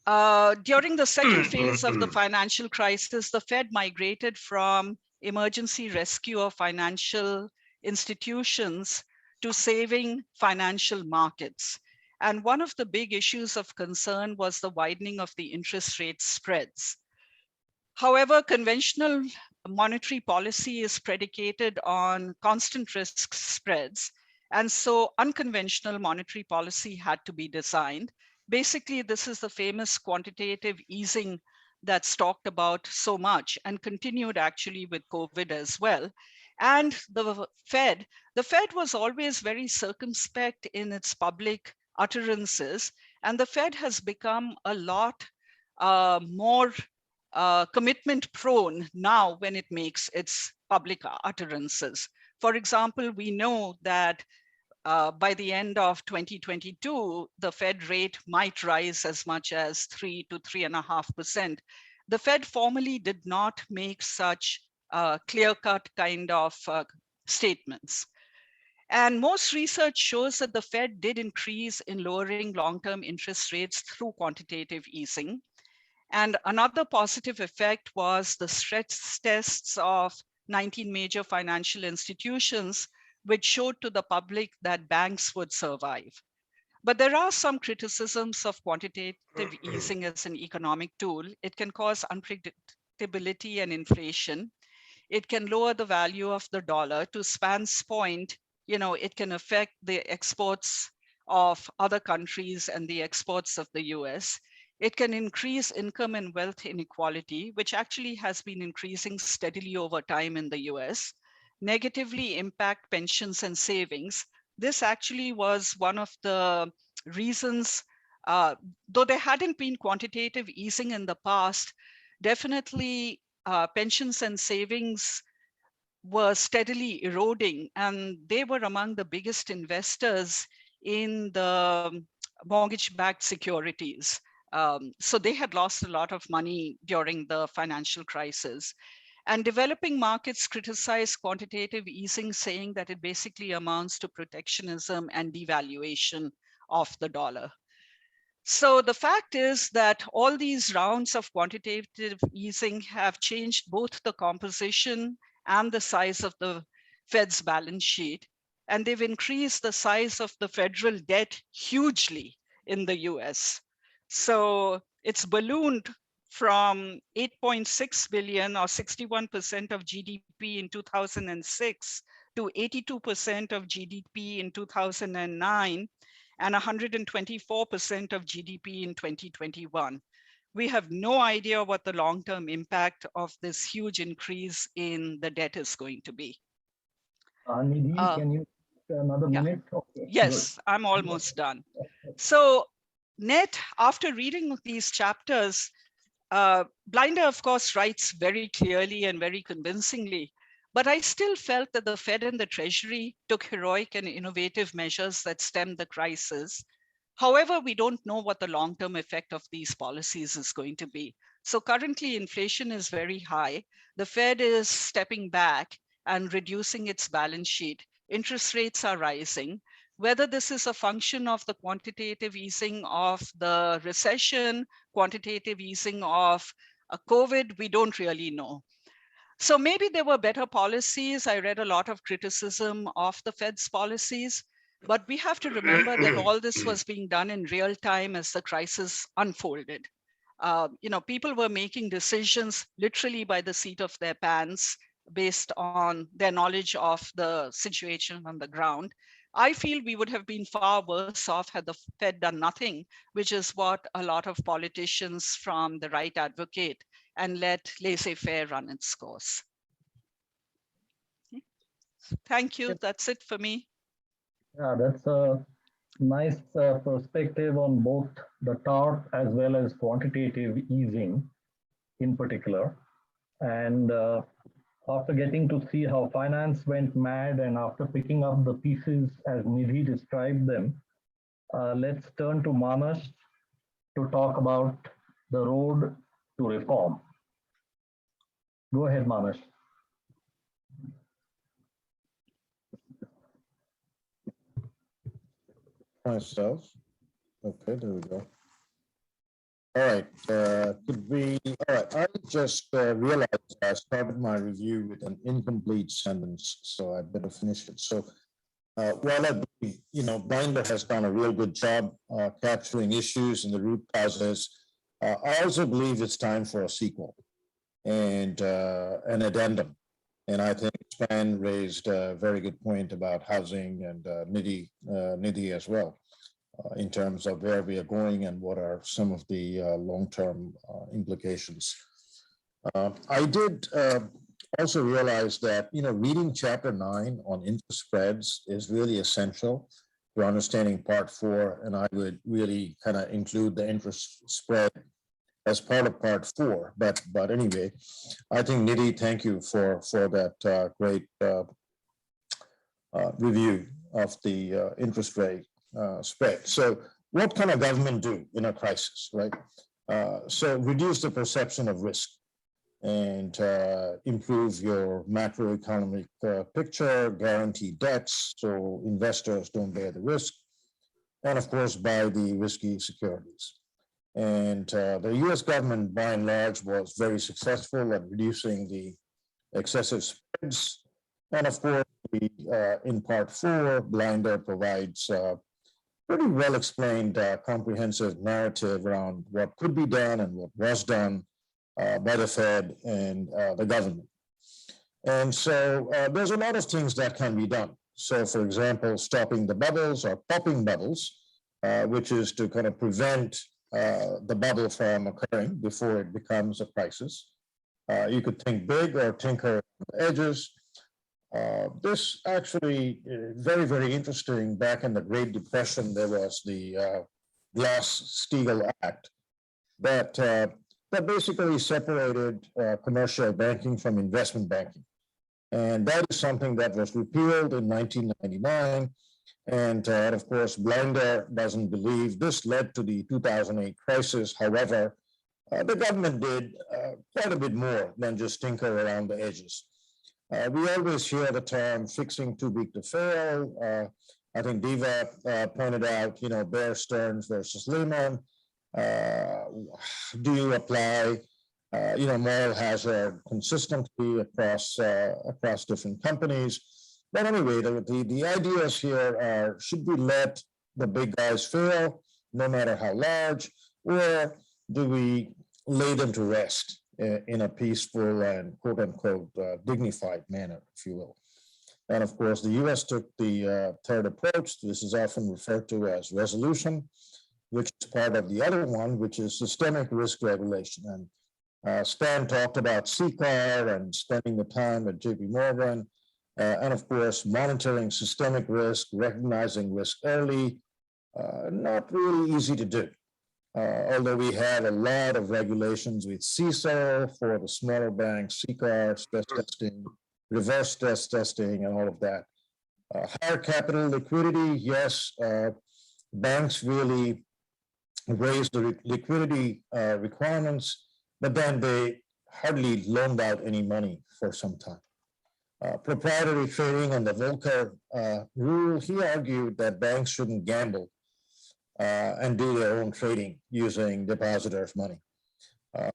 During the second phase of the financial crisis, the Fed migrated from emergency rescue of financial institutions to saving financial markets. And one of the big issues of concern was the widening of the interest rate spreads. However, conventional monetary policy is predicated on constant risk spreads. And so unconventional monetary policy had to be designed. Basically, this is the famous quantitative easing that's talked about so much and continued actually with COVID as well. And the Fed was always very circumspect in its public utterances, and the Fed has become a lot more commitment prone now when it makes its public utterances. For example, we know that by the end of 2022, the Fed rate might rise as much as 3 to 3.5%. The Fed formally did not make such clear-cut kind of statements. And most research shows that the Fed did increase in lowering long-term interest rates through quantitative easing. And another positive effect was the stress tests of 19 major financial institutions, which showed to the public that banks would survive. But there are some criticisms of quantitative easing as an economic tool. It can cause unpredictability and inflation. It can lower the value of the dollar. To Span's point, it can affect the exports of other countries and the exports of the US. It can increase income and wealth inequality, which actually has been increasing steadily over time in the US, negatively impact pensions and savings. This actually was one of the reasons, though there hadn't been quantitative easing in the past, definitely pensions and savings were steadily eroding, and they were among the biggest investors in the mortgage-backed securities. So they had lost a lot of money during the financial crisis. And developing markets criticized quantitative easing, saying that it basically amounts to protectionism and devaluation of the dollar. So the fact is that all these rounds of quantitative easing have changed both the composition and the size of the Fed's balance sheet. And they've increased the size of the federal debt hugely in the US. So it's ballooned from 8.6 billion or 61% of GDP in 2006 to 82% of GDP in 2009 and 124% of GDP in 2021. We have no idea what the long-term impact of this huge increase in the debt is going to be. Nidhi, can you another minute? Okay, yes, good. I'm almost done. So net, after reading these chapters, Blinder, of course, writes very clearly and very convincingly, but I still felt that the Fed and the Treasury took heroic and innovative measures that stemmed the crisis. However, we don't know what the long-term effect of these policies is going to be. So currently, inflation is very high. The Fed is stepping back and reducing its balance sheet. Interest rates are rising. Whether this is a function of the quantitative easing of the recession, quantitative easing of COVID, we don't really know. So maybe there were better policies. I read a lot of criticism of the Fed's policies, but we have to remember that all this was being done in real time as the crisis unfolded. People were making decisions literally by the seat of their pants based on their knowledge of the situation on the ground. I feel we would have been far worse off had the Fed done nothing, which is what a lot of politicians from the right advocate, and let laissez-faire run its course. Thank you. That's it for me. Yeah, that's a nice perspective on both the TARP as well as quantitative easing in particular. And after getting to see how finance went mad and after picking up the pieces as Nidhi described them, let's turn to Manas to talk about the road to reform. Go ahead, Manas. Myself. Okay, there we go. All right. Could we? All right. I just realized I started my review with an incomplete sentence, so I better finish it. So, while I believe, Blinder has done a real good job capturing issues and the root causes, I also believe it's time for a sequel and an addendum. And I think Span raised a very good point about housing and Nidhi as well. In terms of where we are going and what are some of the long-term implications. I did also realize that, reading chapter 9 on interest spreads is really essential to understanding part 4, and I would really kind of include the interest spread as part of part 4. But anyway, I think Nidhi, thank you for that great review of the interest rate spread. So what can a government do in a crisis, right? So reduce the perception of risk and improve your macroeconomic picture, guarantee debts so investors don't bear the risk, and of course, buy the risky securities. And the US government, by and large, was very successful at reducing the excessive spreads. And of course, in part 4, Blinder provides pretty well explained comprehensive narrative around what could be done and what was done by the Fed and the government. And so there's a lot of things that can be done. So for example, stopping the bubbles or popping bubbles, which is to kind of prevent the bubble from occurring before it becomes a crisis. You could think big or tinker on the edges. This actually very, very interesting. Back in the Great Depression, there was the Glass-Steagall Act that basically separated commercial banking from investment banking. And that is something that was repealed in 1999. And of course, Blinder doesn't believe this led to the 2008 crisis. However, the government did quite a bit more than just tinker around the edges. We always hear the term fixing too big to fail. I think Diva pointed out, Bear Stearns versus Lehman. Do you apply, moral hazard consistently across different companies? But anyway, the ideas here are, should we let the big guys fail, no matter how large, or do we lay them to rest in a peaceful and quote unquote dignified manner, if you will? And of course, the US took the third approach. This is often referred to as resolution, which is part of the other one, which is systemic risk regulation. And Stan talked about CCAR and spending the time at JP Morgan. And of course, monitoring systemic risk, recognizing risk early, not really easy to do. Although we have a lot of regulations with CECL for the smaller banks, CCAR, stress testing, reverse stress testing, and all of that. Higher capital liquidity, yes, banks really raised the liquidity requirements, but then they hardly loaned out any money for some time. Proprietary trading and the Volcker rule, he argued that banks shouldn't gamble and do their own trading using depositors' money.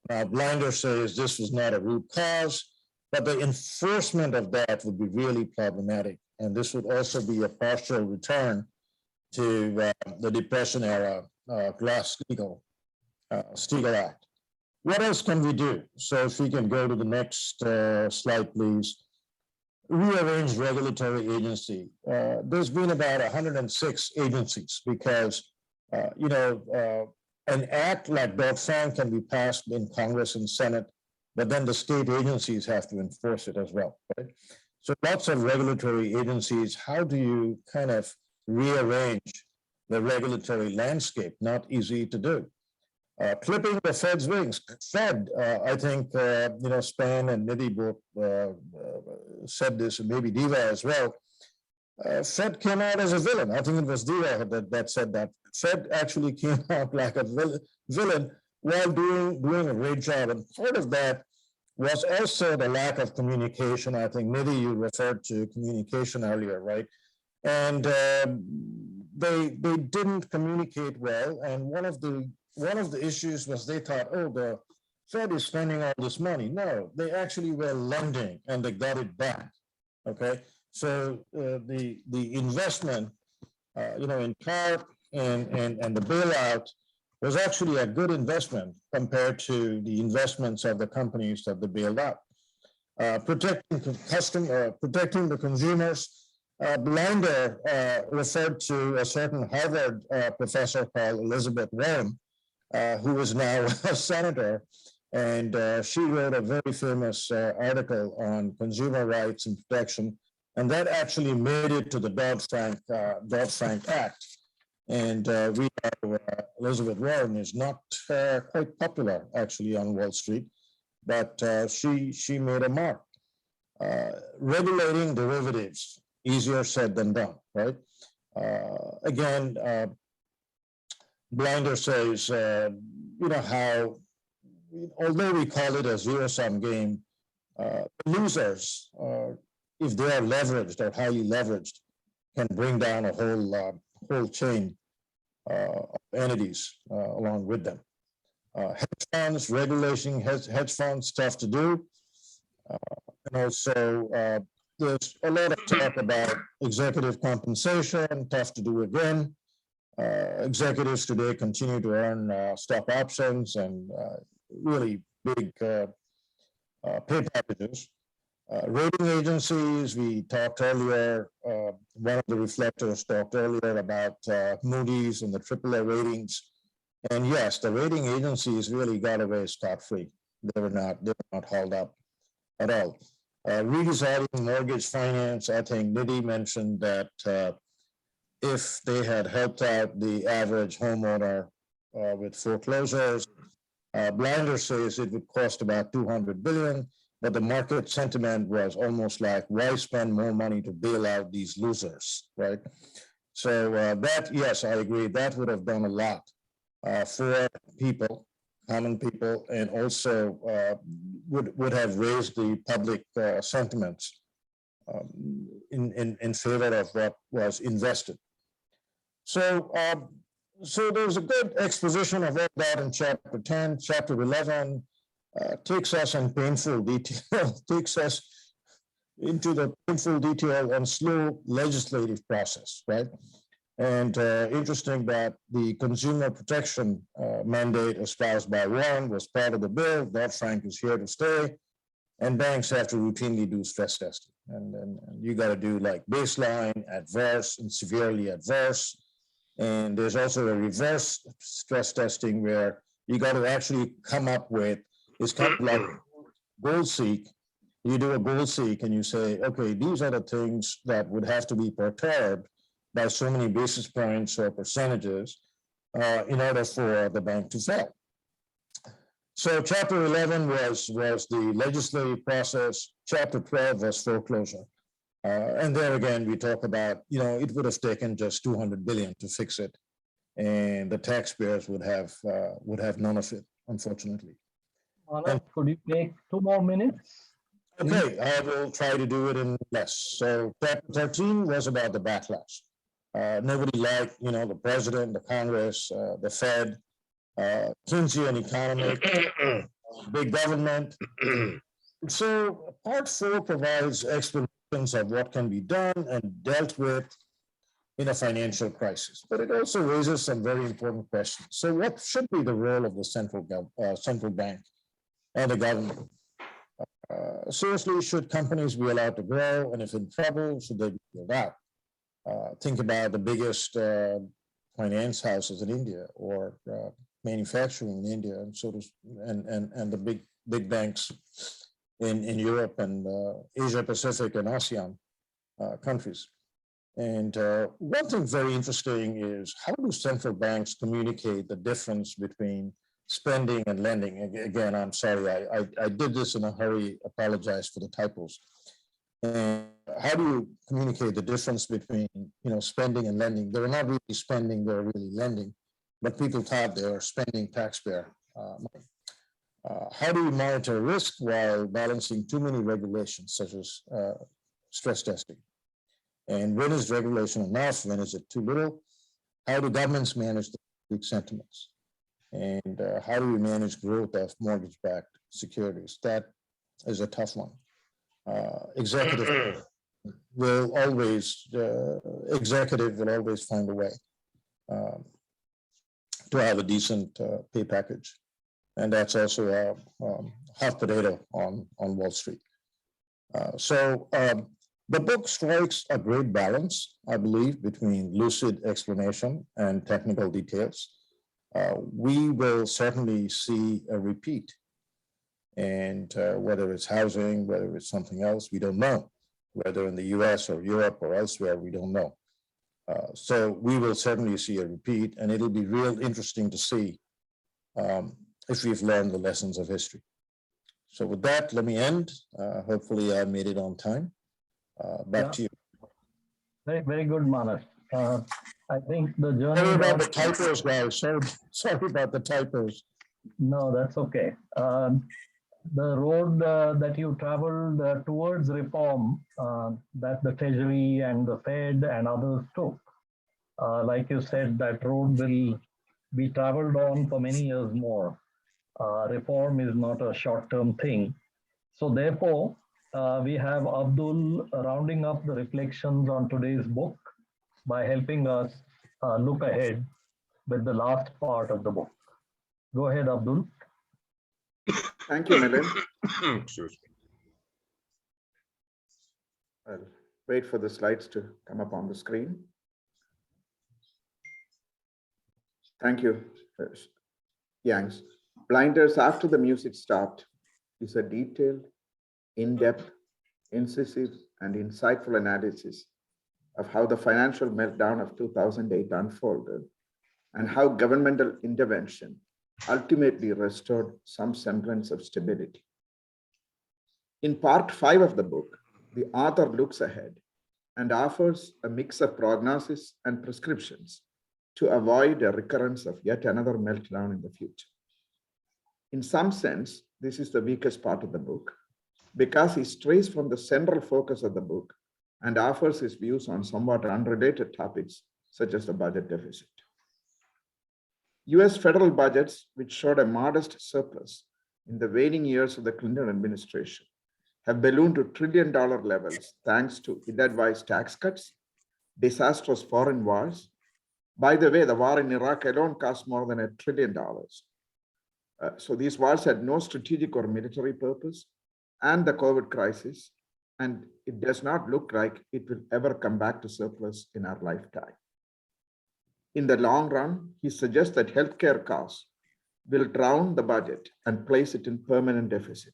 Now, Blinder says this was not a root cause, but the enforcement of that would be really problematic. And this would also be a partial return to the Depression era Glass-Steagall Act. What else can we do? So if we can go to the next slide, please. Rearrange regulatory agency. There's been about 106 agencies because, an act like Dodd-Frank can be passed in Congress and Senate, but then the state agencies have to enforce it as well, right? So lots of regulatory agencies. How do you kind of rearrange the regulatory landscape? Not easy to do. Clipping the Fed's wings. Fed, I think, Span and Nidhi both said this, and maybe Diva as well. Fed came out as a villain. I think it was Diva that said that. Fed actually came out like a villain while doing a great job. And part of that was also the lack of communication. I think, Nidhi, you referred to communication earlier, right? And they didn't communicate well. And one of the one of the issues was they thought, oh, the Fed is spending all this money. No, they actually were lending and they got it back. Okay, so the investment, in TARP and the bailout was actually a good investment compared to the investments of the companies that they bailed out. Protecting the consumers. Blinder referred to a certain Harvard professor called Elizabeth Warren, who is now a senator, and she wrote a very famous article on consumer rights and protection, and that actually made it to the Dodd-Frank Act. And we know Elizabeth Warren is not quite popular actually on Wall Street, but she made a mark. Regulating derivatives, easier said than done, right? Again, Blinder says, how, although we call it a zero-sum game, losers, if they are leveraged or highly leveraged, can bring down a whole chain of entities along with them. Hedge funds, regulation hedge funds, tough to do. And also, there's a lot of talk about executive compensation, tough to do again. Executives today continue to earn stock options and really big pay packages. Rating agencies, we talked earlier, one of the reflectors talked earlier about Moody's and the AAA ratings. And yes, the rating agencies really got away scot-free. They were not hauled up at all. Redesigning mortgage finance, I think Nidhi mentioned that if they had helped out the average homeowner with foreclosures, Blinder says it would cost about $200 billion, but the market sentiment was almost like, why spend more money to bail out these losers, right? So that, yes, I agree, that would have done a lot for people, common people, and also would have raised the public sentiments in favor of what was invested. So, so there's a good exposition of all that in chapter 10. Chapter 11 takes us in painful detail, takes us into the painful detail and slow legislative process, right? And interesting that the consumer protection mandate espoused by Warren was part of the bill. Dodd-Frank is here to stay, and banks have to routinely do stress testing. And you got to do like baseline, adverse, and severely adverse. And there's also a reverse stress testing where you got to actually come up with, it's kind of like goal seek. You do a goal seek and you say, okay, these are the things that would have to be perturbed by so many basis points or percentages in order for the bank to fail. So chapter 11 was the legislative process. Chapter 12 was foreclosure. And there again, we talk about, it would have taken just $200 billion to fix it. And the taxpayers would have none of it, unfortunately. Could you take 2 more minutes? Okay, I will try to do it in less. So chapter 13 was about the backlash. Nobody liked, the president, the Congress, the Fed, Keynesian economy, big government. So part 4 provides explanations of what can be done and dealt with in a financial crisis, but it also raises some very important questions. So what should be the role of the central bank and the government? Seriously, should companies be allowed to grow? And if in trouble, should they be bailed out? Think about the biggest finance houses in India or manufacturing in India, and and the big banks in Europe and Asia Pacific and ASEAN countries. And one thing very interesting is, how do central banks communicate the difference between spending and lending? Again, I'm sorry, I did this in a hurry, apologize for the typos. And how do you communicate the difference between spending and lending? They're not really spending, they're really lending, but people thought they were spending taxpayer money. How do you monitor risk while balancing too many regulations, such as stress testing? And when is regulation enough? When is it too little? How do governments manage the public sentiments? And how do we manage growth of mortgage-backed securities? That is a tough one. Executive will always find a way to have a decent pay package. And that's also a hot potato on Wall Street. The book strikes a great balance, I believe, between lucid explanation and technical details. We will certainly see a repeat. And whether it's housing, whether it's something else, we don't know. Whether in the US or Europe or elsewhere, we don't know. So we will certainly see a repeat, and it'll be real interesting to see if we've learned the lessons of history. So with that, let me end. Hopefully I made it on time. Back to you. Very, very good, Manas. I think the journey. Sorry about the typos, guys. Sorry about the typos. No, that's okay. The road that you traveled towards reform that the Treasury and the Fed and others took, like you said, that road will be traveled on for many years more. Reform is not a short-term thing. So therefore, we have Abdul rounding up the reflections on today's book by helping us look ahead with the last part of the book. Go ahead, Abdul. Thank you, Milind. Excuse me. I'll wait for the slides to come up on the screen. Thank you, Yangs. Blinders After the Music Stopped is a detailed, in-depth, incisive, and insightful analysis of how the financial meltdown of 2008 unfolded and how governmental intervention ultimately restored some semblance of stability. In part 5 of the book, the author looks ahead and offers a mix of prognosis and prescriptions to avoid a recurrence of yet another meltdown in the future. In some sense, this is the weakest part of the book because he strays from the central focus of the book and offers his views on somewhat unrelated topics such as the budget deficit. US federal budgets, which showed a modest surplus in the waning years of the Clinton administration, have ballooned to trillion-dollar levels thanks to ill-advised tax cuts, disastrous foreign wars. By the way, the war in Iraq alone cost more than $1 trillion. So these wars had no strategic or military purpose, and the COVID crisis, and it does not look like it will ever come back to surplus in our lifetime. In the long run, he suggests that healthcare costs will drown the budget and place it in permanent deficit.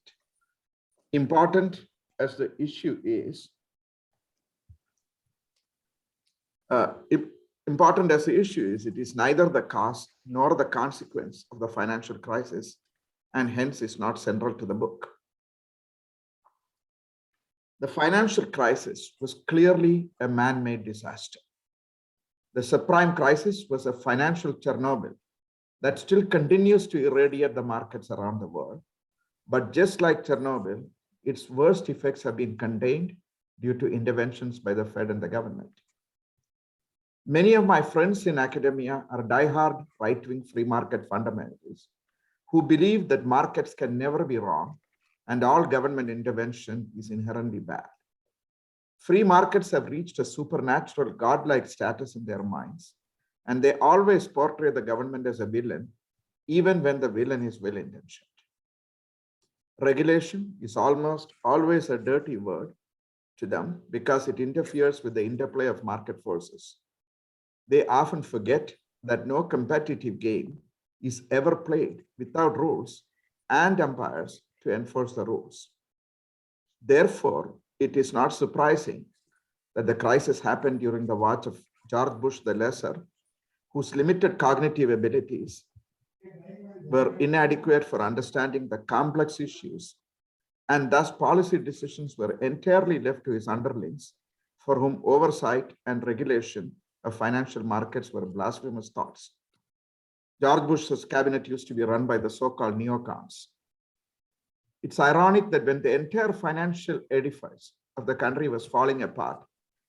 Important as the issue is, it is neither the cause nor the consequence of the financial crisis, and hence is not central to the book. The financial crisis was clearly a man-made disaster. The subprime crisis was a financial Chernobyl that still continues to irradiate the markets around the world. But just like Chernobyl, its worst effects have been contained due to interventions by the Fed and the government. Many of my friends in academia are diehard right-wing free market fundamentalists who believe that markets can never be wrong and all government intervention is inherently bad. Free markets have reached a supernatural godlike status in their minds, and they always portray the government as a villain, even when the villain is well-intentioned. Regulation is almost always a dirty word to them because it interferes with the interplay of market forces. They often forget that no competitive game is ever played without rules and umpires to enforce the rules. Therefore, it is not surprising that the crisis happened during the watch of George Bush the Lesser, whose limited cognitive abilities were inadequate for understanding the complex issues, and thus policy decisions were entirely left to his underlings, for whom oversight and regulation of financial markets were blasphemous thoughts. George Bush's cabinet used to be run by the so-called neocons. It's ironic that when the entire financial edifice of the country was falling apart,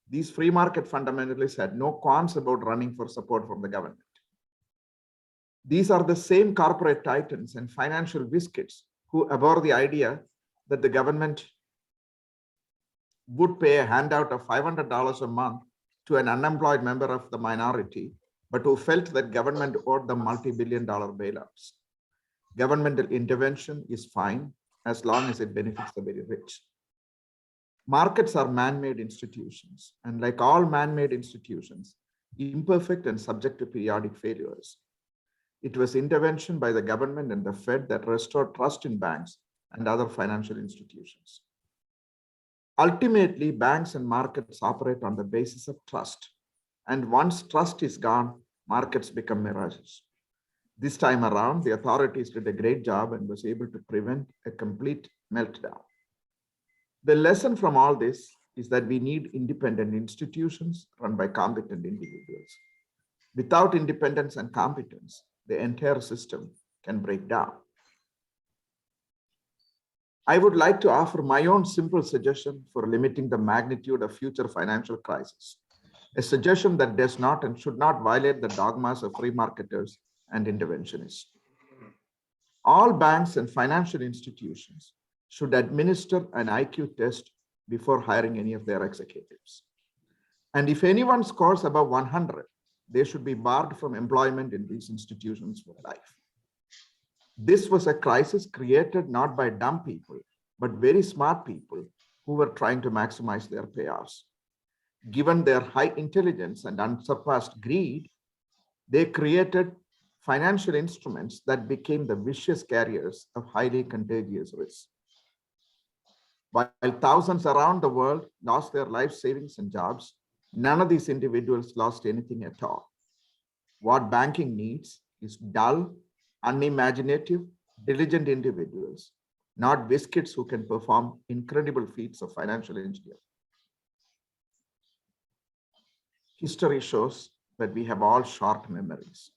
these free market fundamentalists had no qualms about running for support from the government. These are the same corporate titans and financial biscuits who abhor the idea that the government would pay a handout of $500 a month to an unemployed member of the minority, but who felt that government owed them multi-billion-dollar bailouts. Governmental intervention is fine as long as it benefits the very rich. Markets are man-made institutions, and like all man-made institutions, imperfect and subject to periodic failures. It was intervention by the government and the Fed that restored trust in banks and other financial institutions. Ultimately, banks and markets operate on the basis of trust. And once trust is gone, markets become mirages. This time around, the authorities did a great job and was able to prevent a complete meltdown. The lesson from all this is that we need independent institutions run by competent individuals. Without independence and competence, the entire system can break down. I would like to offer my own simple suggestion for limiting the magnitude of future financial crisis, a suggestion that does not and should not violate the dogmas of free marketers and interventionists. All banks and financial institutions should administer an IQ test before hiring any of their executives. And if anyone scores above 100, they should be barred from employment in these institutions for life. This was a crisis created not by dumb people, but very smart people who were trying to maximize their payoffs. Given their high intelligence and unsurpassed greed, they created financial instruments that became the vicious carriers of highly contagious risk. While thousands around the world lost their life savings and jobs, none of these individuals lost anything at all. What banking needs is dull, unimaginative, diligent individuals, not biscuits who can perform incredible feats of financial engineering. History shows that we have all short memories.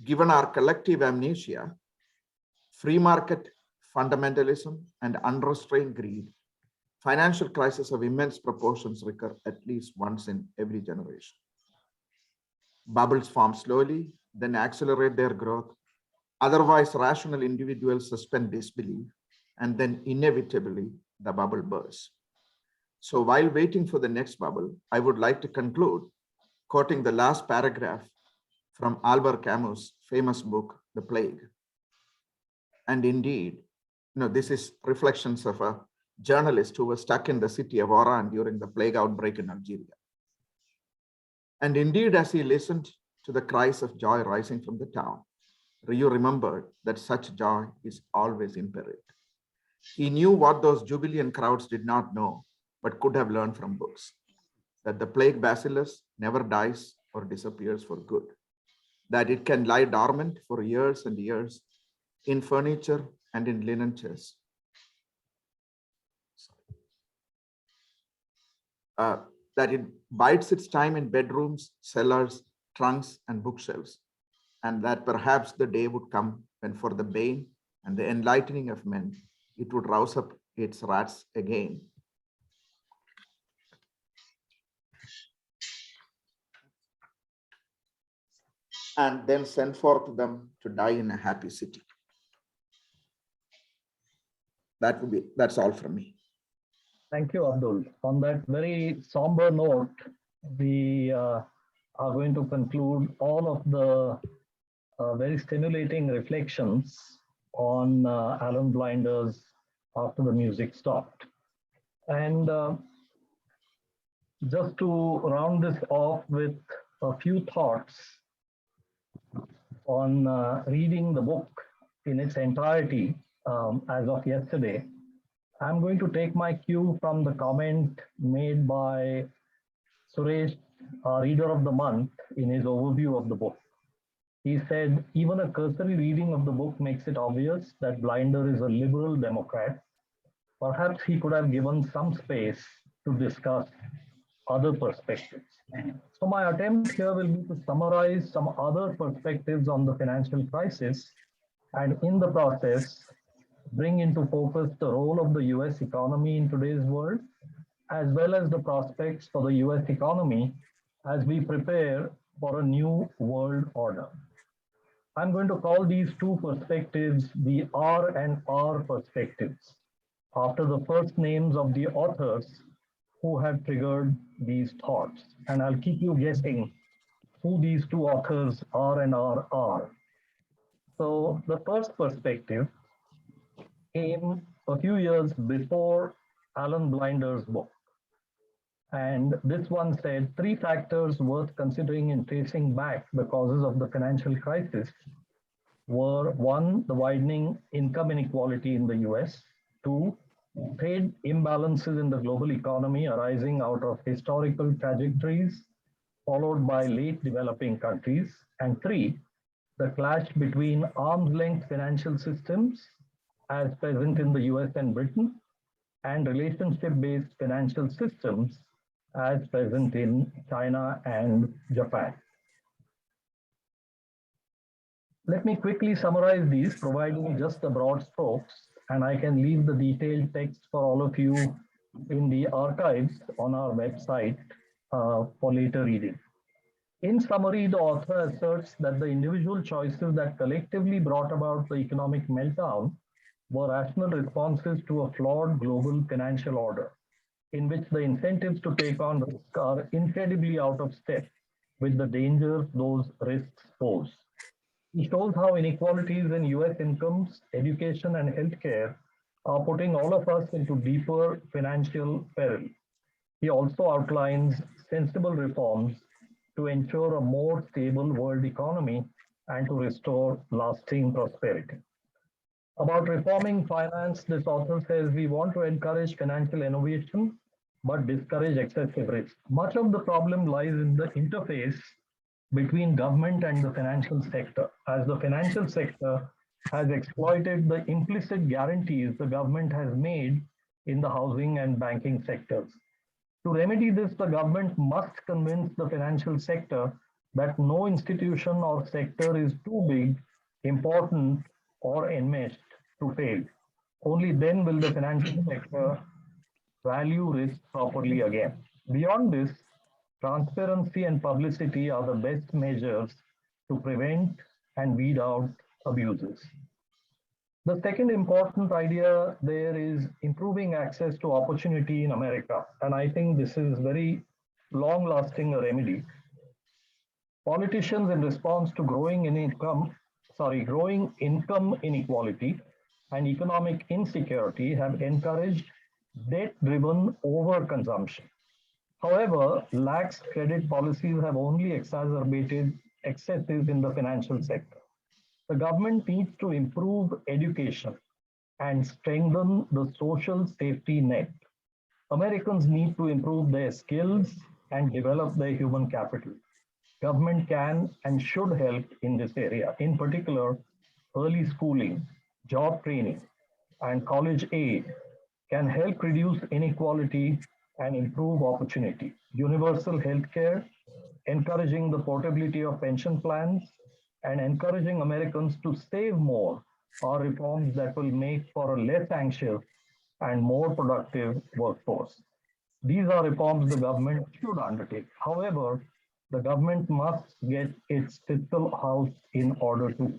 Given our collective amnesia, free market fundamentalism and unrestrained greed, financial crises of immense proportions recur at least once in every generation. Bubbles form slowly, then accelerate their growth. Otherwise, rational individuals suspend disbelief, and then inevitably the bubble bursts. So while waiting for the next bubble, I would like to conclude quoting the last paragraph from Albert Camus' famous book, The Plague. And indeed, this is reflections of a journalist who was stuck in the city of Oran during the plague outbreak in Algeria. And indeed, as he listened to the cries of joy rising from the town, Rieu remembered that such joy is always imperate. He knew what those jubilant crowds did not know, but could have learned from books, that the plague bacillus never dies or disappears for good, that it can lie dormant for years and years in furniture and in linen chests. That it bides its time in bedrooms, cellars, trunks, and bookshelves, and that perhaps the day would come when for the bane and the enlightening of men, it would rouse up its rats again. And then send forth them to die in a happy city. That's all from me. Thank you, Abdul. On that very somber note, we are going to conclude all of the very stimulating reflections on Alan Blinder's After the Music Stopped. And just to round this off with a few thoughts on reading the book in its entirety as of yesterday, I'm going to take my cue from the comment made by Suresh, our Reader of the Month, in his overview of the book. He said, even a cursory reading of the book makes it obvious that Blinder is a liberal Democrat. Perhaps he could have given some space to discuss other perspectives. So my attempt here will be to summarize some other perspectives on the financial crisis, and in the process, bring into focus the role of the US economy in today's world, as well as the prospects for the US economy as we prepare for a new world order. I'm going to call these two perspectives the R and R perspectives, after the first names of the authors who have triggered these thoughts. And I'll keep you guessing who these two authors R and R are. So the first perspective came a few years before Alan Blinder's book. And this one said 3 factors worth considering in tracing back the causes of the financial crisis were: 1, the widening income inequality in the US; 2, trade imbalances in the global economy arising out of historical trajectories followed by late developing countries; and 3, the clash between arm's length financial systems as present in the US and Britain and relationship-based financial systems as present in China and Japan. Let me quickly summarize these, providing just the broad strokes, and I can leave the detailed text for all of you in the archives on our website for later reading. In summary, the author asserts that the individual choices that collectively brought about the economic meltdown were rational responses to a flawed global financial order, in which the incentives to take on risk are incredibly out of step with the dangers those risks pose. He shows how inequalities in US incomes, education, and healthcare are putting all of us into deeper financial peril. He also outlines sensible reforms to ensure a more stable world economy and to restore lasting prosperity. About reforming finance, this author says we want to encourage financial innovation, but discourage excessive risk. Much of the problem lies in the interface between government and the financial sector, as the financial sector has exploited the implicit guarantees the government has made in the housing and banking sectors. To remedy this, the government must convince the financial sector that no institution or sector is too big, important, or enmeshed to fail. Only then will the financial sector value risk properly again. Beyond this, transparency and publicity are the best measures to prevent and weed out abuses. The second important idea there is improving access to opportunity in America. And I think this is very long-lasting remedy. Politicians, in response to growing income inequality and economic insecurity, have encouraged debt-driven overconsumption. However, lax credit policies have only exacerbated excesses in the financial sector. The government needs to improve education and strengthen the social safety net. Americans need to improve their skills and develop their human capital. Government can and should help in this area. In particular, early schooling, job training, and college aid can help reduce inequality and improve opportunity. Universal healthcare, encouraging the portability of pension plans, and encouraging Americans to save more are reforms that will make for a less anxious and more productive workforce. These are reforms the government should undertake. However, the government must get its fiscal house in order too.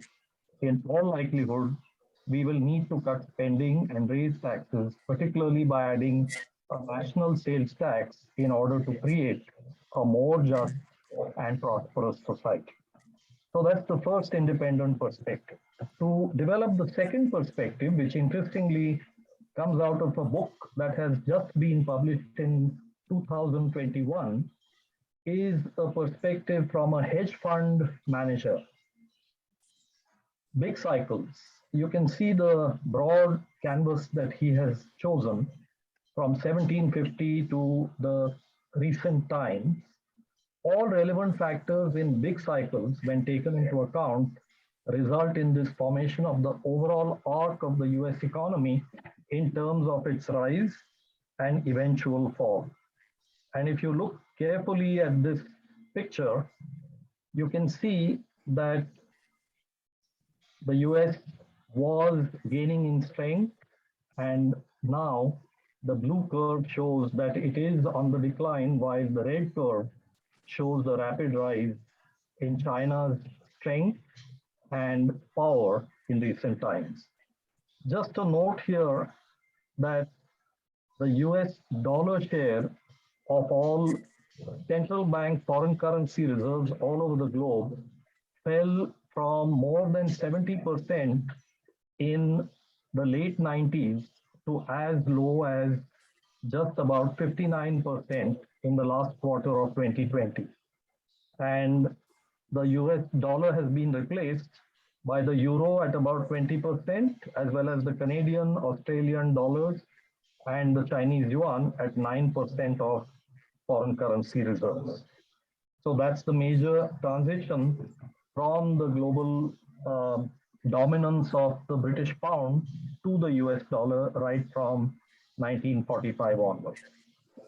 In all likelihood, we will need to cut spending and raise taxes, particularly by adding a national sales tax in order to create a more just and prosperous society. So that's the first independent perspective. To develop the second perspective, which interestingly comes out of a book that has just been published in 2021, is a perspective from a hedge fund manager. Big cycles. You can see the broad canvas that he has chosen from 1750 to the recent times. All relevant factors in big cycles, when taken into account, result in this formation of the overall arc of the US economy in terms of its rise and eventual fall. And if you look carefully at this picture, you can see that the US was gaining in strength, and now the blue curve shows that it is on the decline, while the red curve shows the rapid rise in China's strength and power in recent times. Just a note here that the US dollar share of all central bank foreign currency reserves all over the globe fell from more than 70% in the late 90s to as low as just about 59% in the last quarter of 2020. And the US dollar has been replaced by the euro at about 20%, as well as the Canadian, Australian dollars, and the Chinese yuan at 9% of foreign currency reserves. So that's the major transition from the global dominance of the British pound to the US dollar right from 1945 onwards.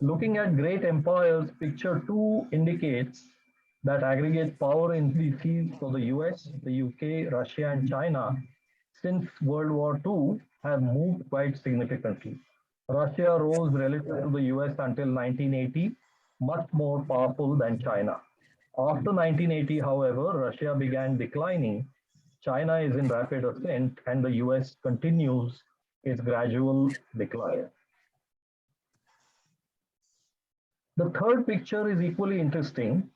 Looking at great empires, picture 2 indicates that aggregate power indices for the US, the UK, Russia, and China since World War II have moved quite significantly. Russia rose relative to the US until 1980, much more powerful than China. After 1980, however, Russia began declining. China is in rapid ascent, and the US continues its gradual decline. The third picture is equally interesting.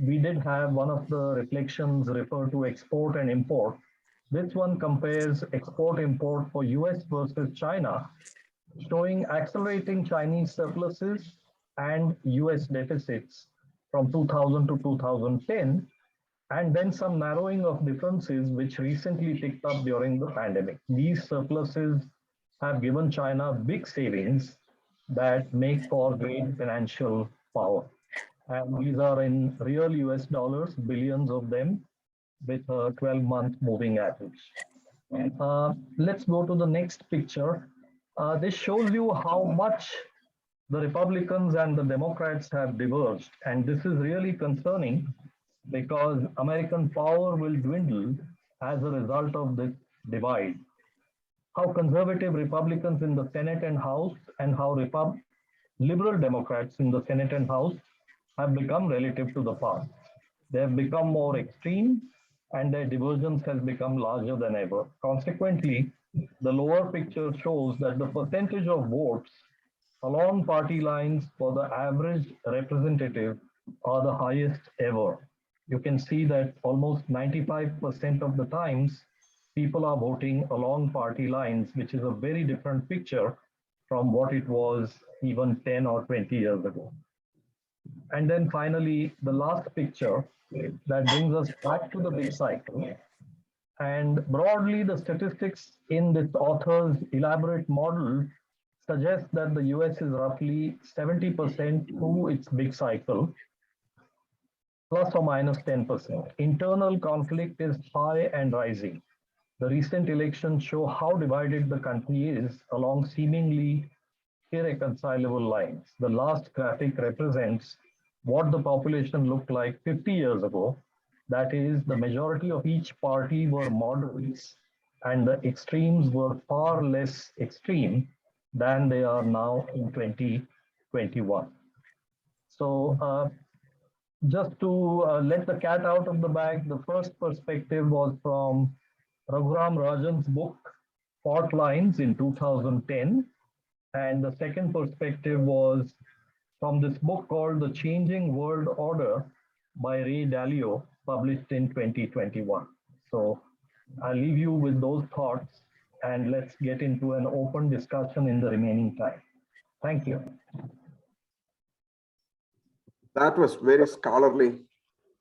We did have one of the reflections refer to export and import. This one compares export-import for US versus China, showing accelerating Chinese surpluses and US deficits from 2000 to 2010, and then some narrowing of differences which recently picked up during the pandemic. These surpluses have given China big savings that make for great financial power. And these are in real US dollars, billions of them, with a 12-month moving average. Let's go to the next picture. This shows you how much the Republicans and the Democrats have diverged. And this is really concerning because American power will dwindle as a result of this divide. How conservative Republicans in the Senate and House and how liberal Democrats in the Senate and House have become relative to the past. They have become more extreme and their divergence has become larger than ever. Consequently, the lower picture shows that the percentage of votes along party lines for the average representative are the highest ever. You can see that almost 95% of the times people are voting along party lines, which is a very different picture from what it was even 10 or 20 years ago. And then finally, the last picture that brings us back to the big cycle. And broadly, the statistics in this author's elaborate model suggest that the US is roughly 70% through its big cycle, plus or minus 10%. Internal conflict is high and rising. The recent elections show how divided the country is along seemingly irreconcilable lines. The last graphic represents what the population looked like 50 years ago. That is, the majority of each party were moderates and the extremes were far less extreme than they are now in 2021. So just to let the cat out of the bag, the first perspective was from Raghuram Rajan's book, Fault Lines in 2010. And the second perspective was from this book called The Changing World Order by Ray Dalio, published in 2021. So I'll leave you with those thoughts and let's get into an open discussion in the remaining time. Thank you. That was very scholarly,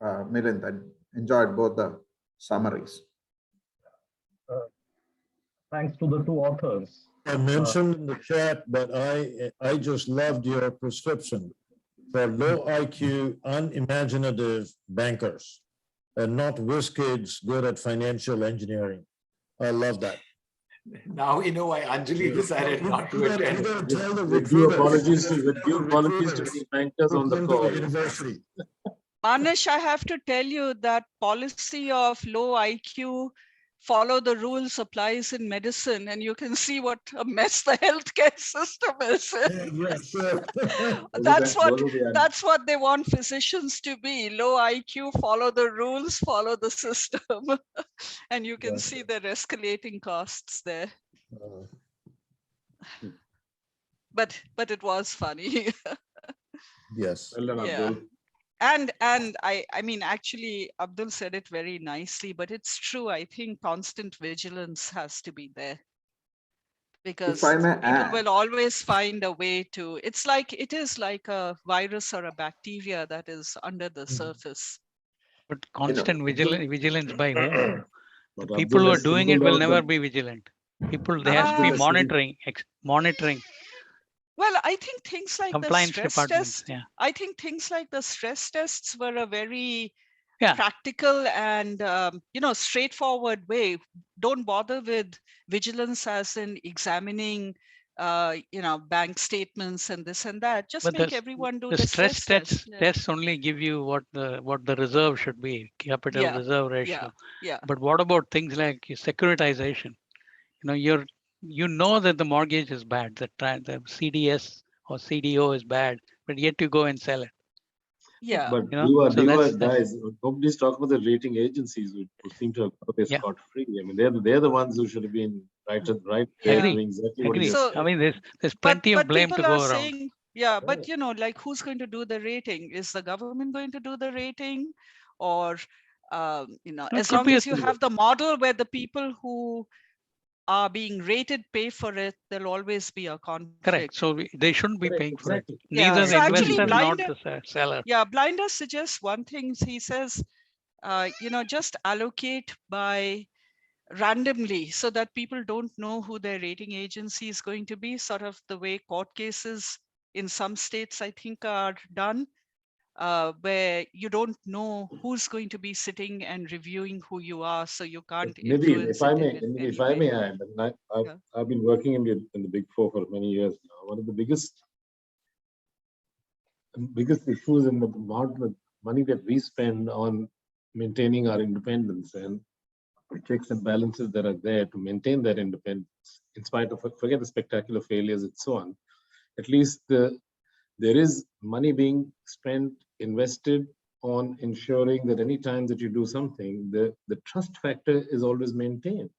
Milind. I enjoyed both the summaries. Thanks to the two authors. I mentioned in the chat, but I just loved your prescription for low IQ, unimaginative bankers and not whiz kids good at financial engineering. I love that. Now we know why Anjali decided not to attend. With due apologies to the bankers on the call. Manish, I have to tell you that policy of low IQ follow the rules applies in medicine, and you can see what a mess the healthcare system is. That's what they want physicians to be: low IQ, follow the rules, follow the system. And you can see their escalating costs there. But it was funny. Yes. Yeah. And I mean, actually, Abdul said it very nicely, but it's true. I think constant vigilance has to be there, because If I may people add, will always find a way to, it is like a virus or a bacteria that is under the surface. But constant vigilance by whom? But The people who are doing it will never the- be vigilant. People, they have to be monitoring. Well, I think things like the Compliance stress departments, test, yeah. I think things like the stress tests were a very practical and straightforward way. Don't bother with vigilance as in examining bank statements and this and that. Just But make everyone do the stress test. tests only give you what the reserve should be, capital reserve ratio. Yeah. But what about things like securitization? You know that the mortgage is bad, the CDS or CDO is bad, but yet you go and sell it. Yeah. But guys, nobody's talking about the rating agencies who seem to have got their scot free. I mean, they're the ones who should have been right there doing exactly what Agree. you're I mean, there's plenty of blame to people go are around. saying, but like, who's going to do the rating? Is the government going to do the rating? Or as long as you have the model where the people who are being rated pay for it, there'll always be a conflict. Correct. So they shouldn't be paying for it. Yeah. Neither So the actually, investor nor the seller. Yeah, Blinder suggests one thing. He says, just allocate by randomly so that people don't know who their rating agency is going to be, sort of the way court cases in some states, I think, are done. Where you don't know who's going to be sitting and reviewing who you are, so you can't influence if I may add, I've been working in the Big Four for many years now. One of the biggest issues in the amount of money that we spend on maintaining our independence and checks and balances that are there to maintain that independence, in spite of, forget the spectacular failures and so on. At least there is money being spent, invested on ensuring that any time that you do something, the trust factor is always maintained.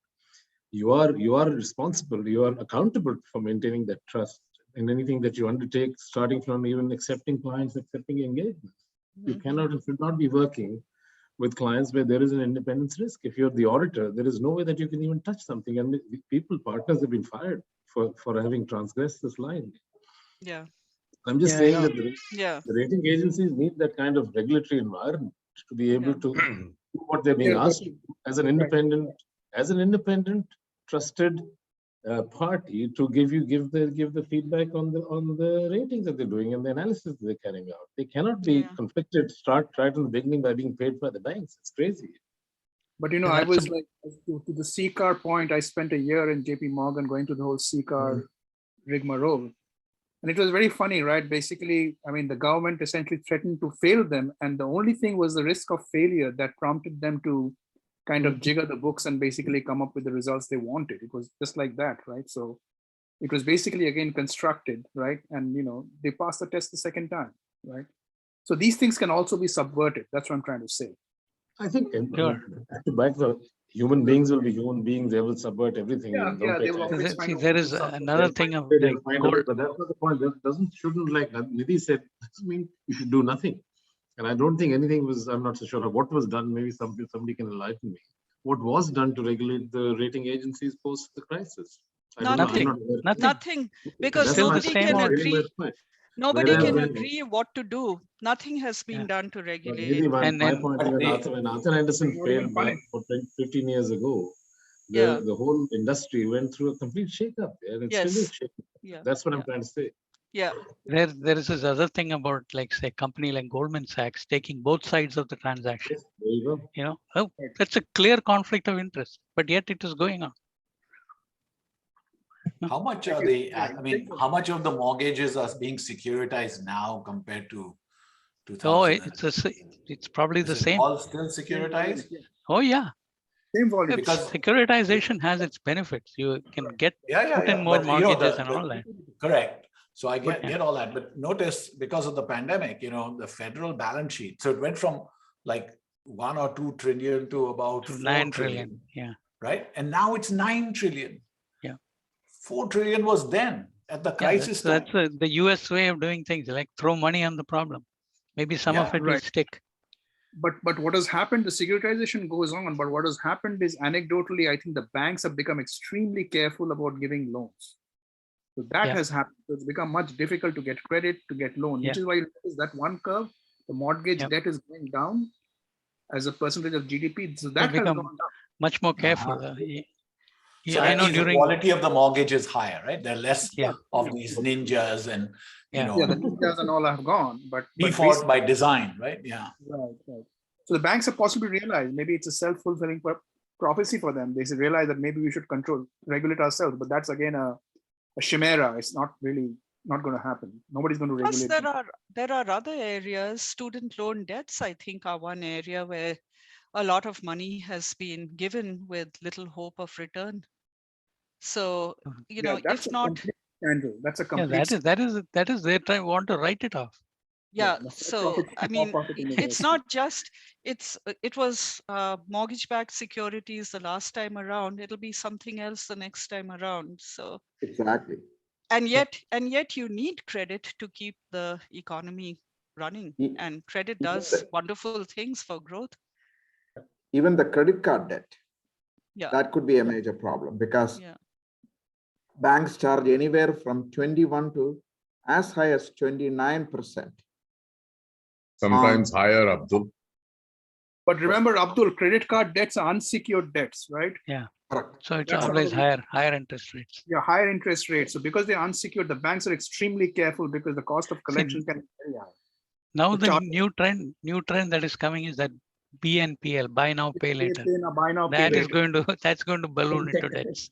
You are responsible, you are accountable for maintaining that trust in anything that you undertake, starting from even accepting clients, accepting engagements. You cannot and should not be working with clients where there is an independence risk. If you're the auditor, there is no way that you can even touch something. And partners have been fired for having transgressed this line. Yeah. I'm just saying that the rating agencies need that kind of regulatory environment to be able to do what they're being asked to as an independent, trusted party to give the feedback on the ratings that they're doing and the analysis that they're carrying out. They cannot be conflicted. Start right in the beginning by being paid by the banks. It's crazy. But I was like, to the CCAR point, I spent a year in JP Morgan going to the whole CCAR rigmarole. And it was very funny, right? Basically, I mean, the government essentially threatened to fail them. And the only thing was the risk of failure that prompted them to kind of jigger the books and basically come up with the results they wanted. It was just like that, right? So it was basically, again, constructed, right? And, they passed the test the second time, right? So these things can also be subverted. That's what I'm trying to say. I think back to human beings will be human beings. They will subvert everything. They will always See, there is another thing of but that's not the point. That shouldn't, like Nidhi said, doesn't mean you should do nothing. And I don't think anything was, I'm not so sure of what was done. Maybe somebody can enlighten me. What was done to regulate the rating agencies post the crisis? Nothing, because nobody can agree. Nobody can agree what to do. Nothing has been done to regulate. My point is when Arthur Andersen failed back 15 years ago, the whole industry went through a complete shake-up. And it's still a shake-up. That's what I'm trying to say. Yeah. There is this other thing about, like, say, a company like Goldman Sachs taking both sides of the transaction. Yes, there you go. That's a clear conflict of interest, but yet it is going on. How much are they? I mean, how much of the mortgages are being securitized now compared to 2000? Oh, it's probably the same. All still securitized? Oh yeah. Same volume. Because securitization has its benefits. You can get put in more But, you know, mortgages and all that. Correct. So I get all that. But notice, because of the pandemic, you know, the federal balance sheet, so it went from like 1 or 2 trillion to about 9 trillion. Yeah. Right. And now it's 9 trillion. Yeah. 4 trillion was then at the crisis That's time. the US way of doing things, like throw money on the problem. Maybe some of it will stick. But what has happened, the securitization goes on, but what has happened is anecdotally, I think the banks have become extremely careful about giving loans. So that has happened. So it's become much difficult to get credit, to get loan, which is why you notice that one curve, the mortgage debt is going down as a percentage of GDP. So that has gone down. Much more careful. So I know the quality of the mortgage is higher, right? There are less of these ninjas and, you know. Yeah, the ninjas and all have gone, but default by design, right? Yeah. Right. So the banks have possibly realized maybe it's a self-fulfilling prophecy for them. They realize that maybe we should regulate ourselves, but that's again a chimera. It's not going to happen. Nobody's going to regulate. Plus, there are other areas. Student loan debts, I think, are one area where a lot of money has been given with little hope of return. So, you know, if not, that's a complete that is their time. Want to write it off. Yeah. So, I mean, it's not just it was mortgage-backed securities the last time around. It'll be something else the next time around. So exactly. And yet you need credit to keep the economy running, and credit does wonderful things for growth. Even the credit card debt, that could be a major problem, because banks charge anywhere from 21 to as high as 29%. Sometimes higher, Abdul. But remember, Abdul, credit card debts are unsecured debts, right? Yeah. Correct. So it's always higher interest rates. Yeah, higher interest rates. So because they're unsecured, the banks are extremely careful because the cost of collection can be very high. Now the new trend that is coming is that BNPL, buy now, pay later. Buy now, pay That is later. that's going to balloon into debts.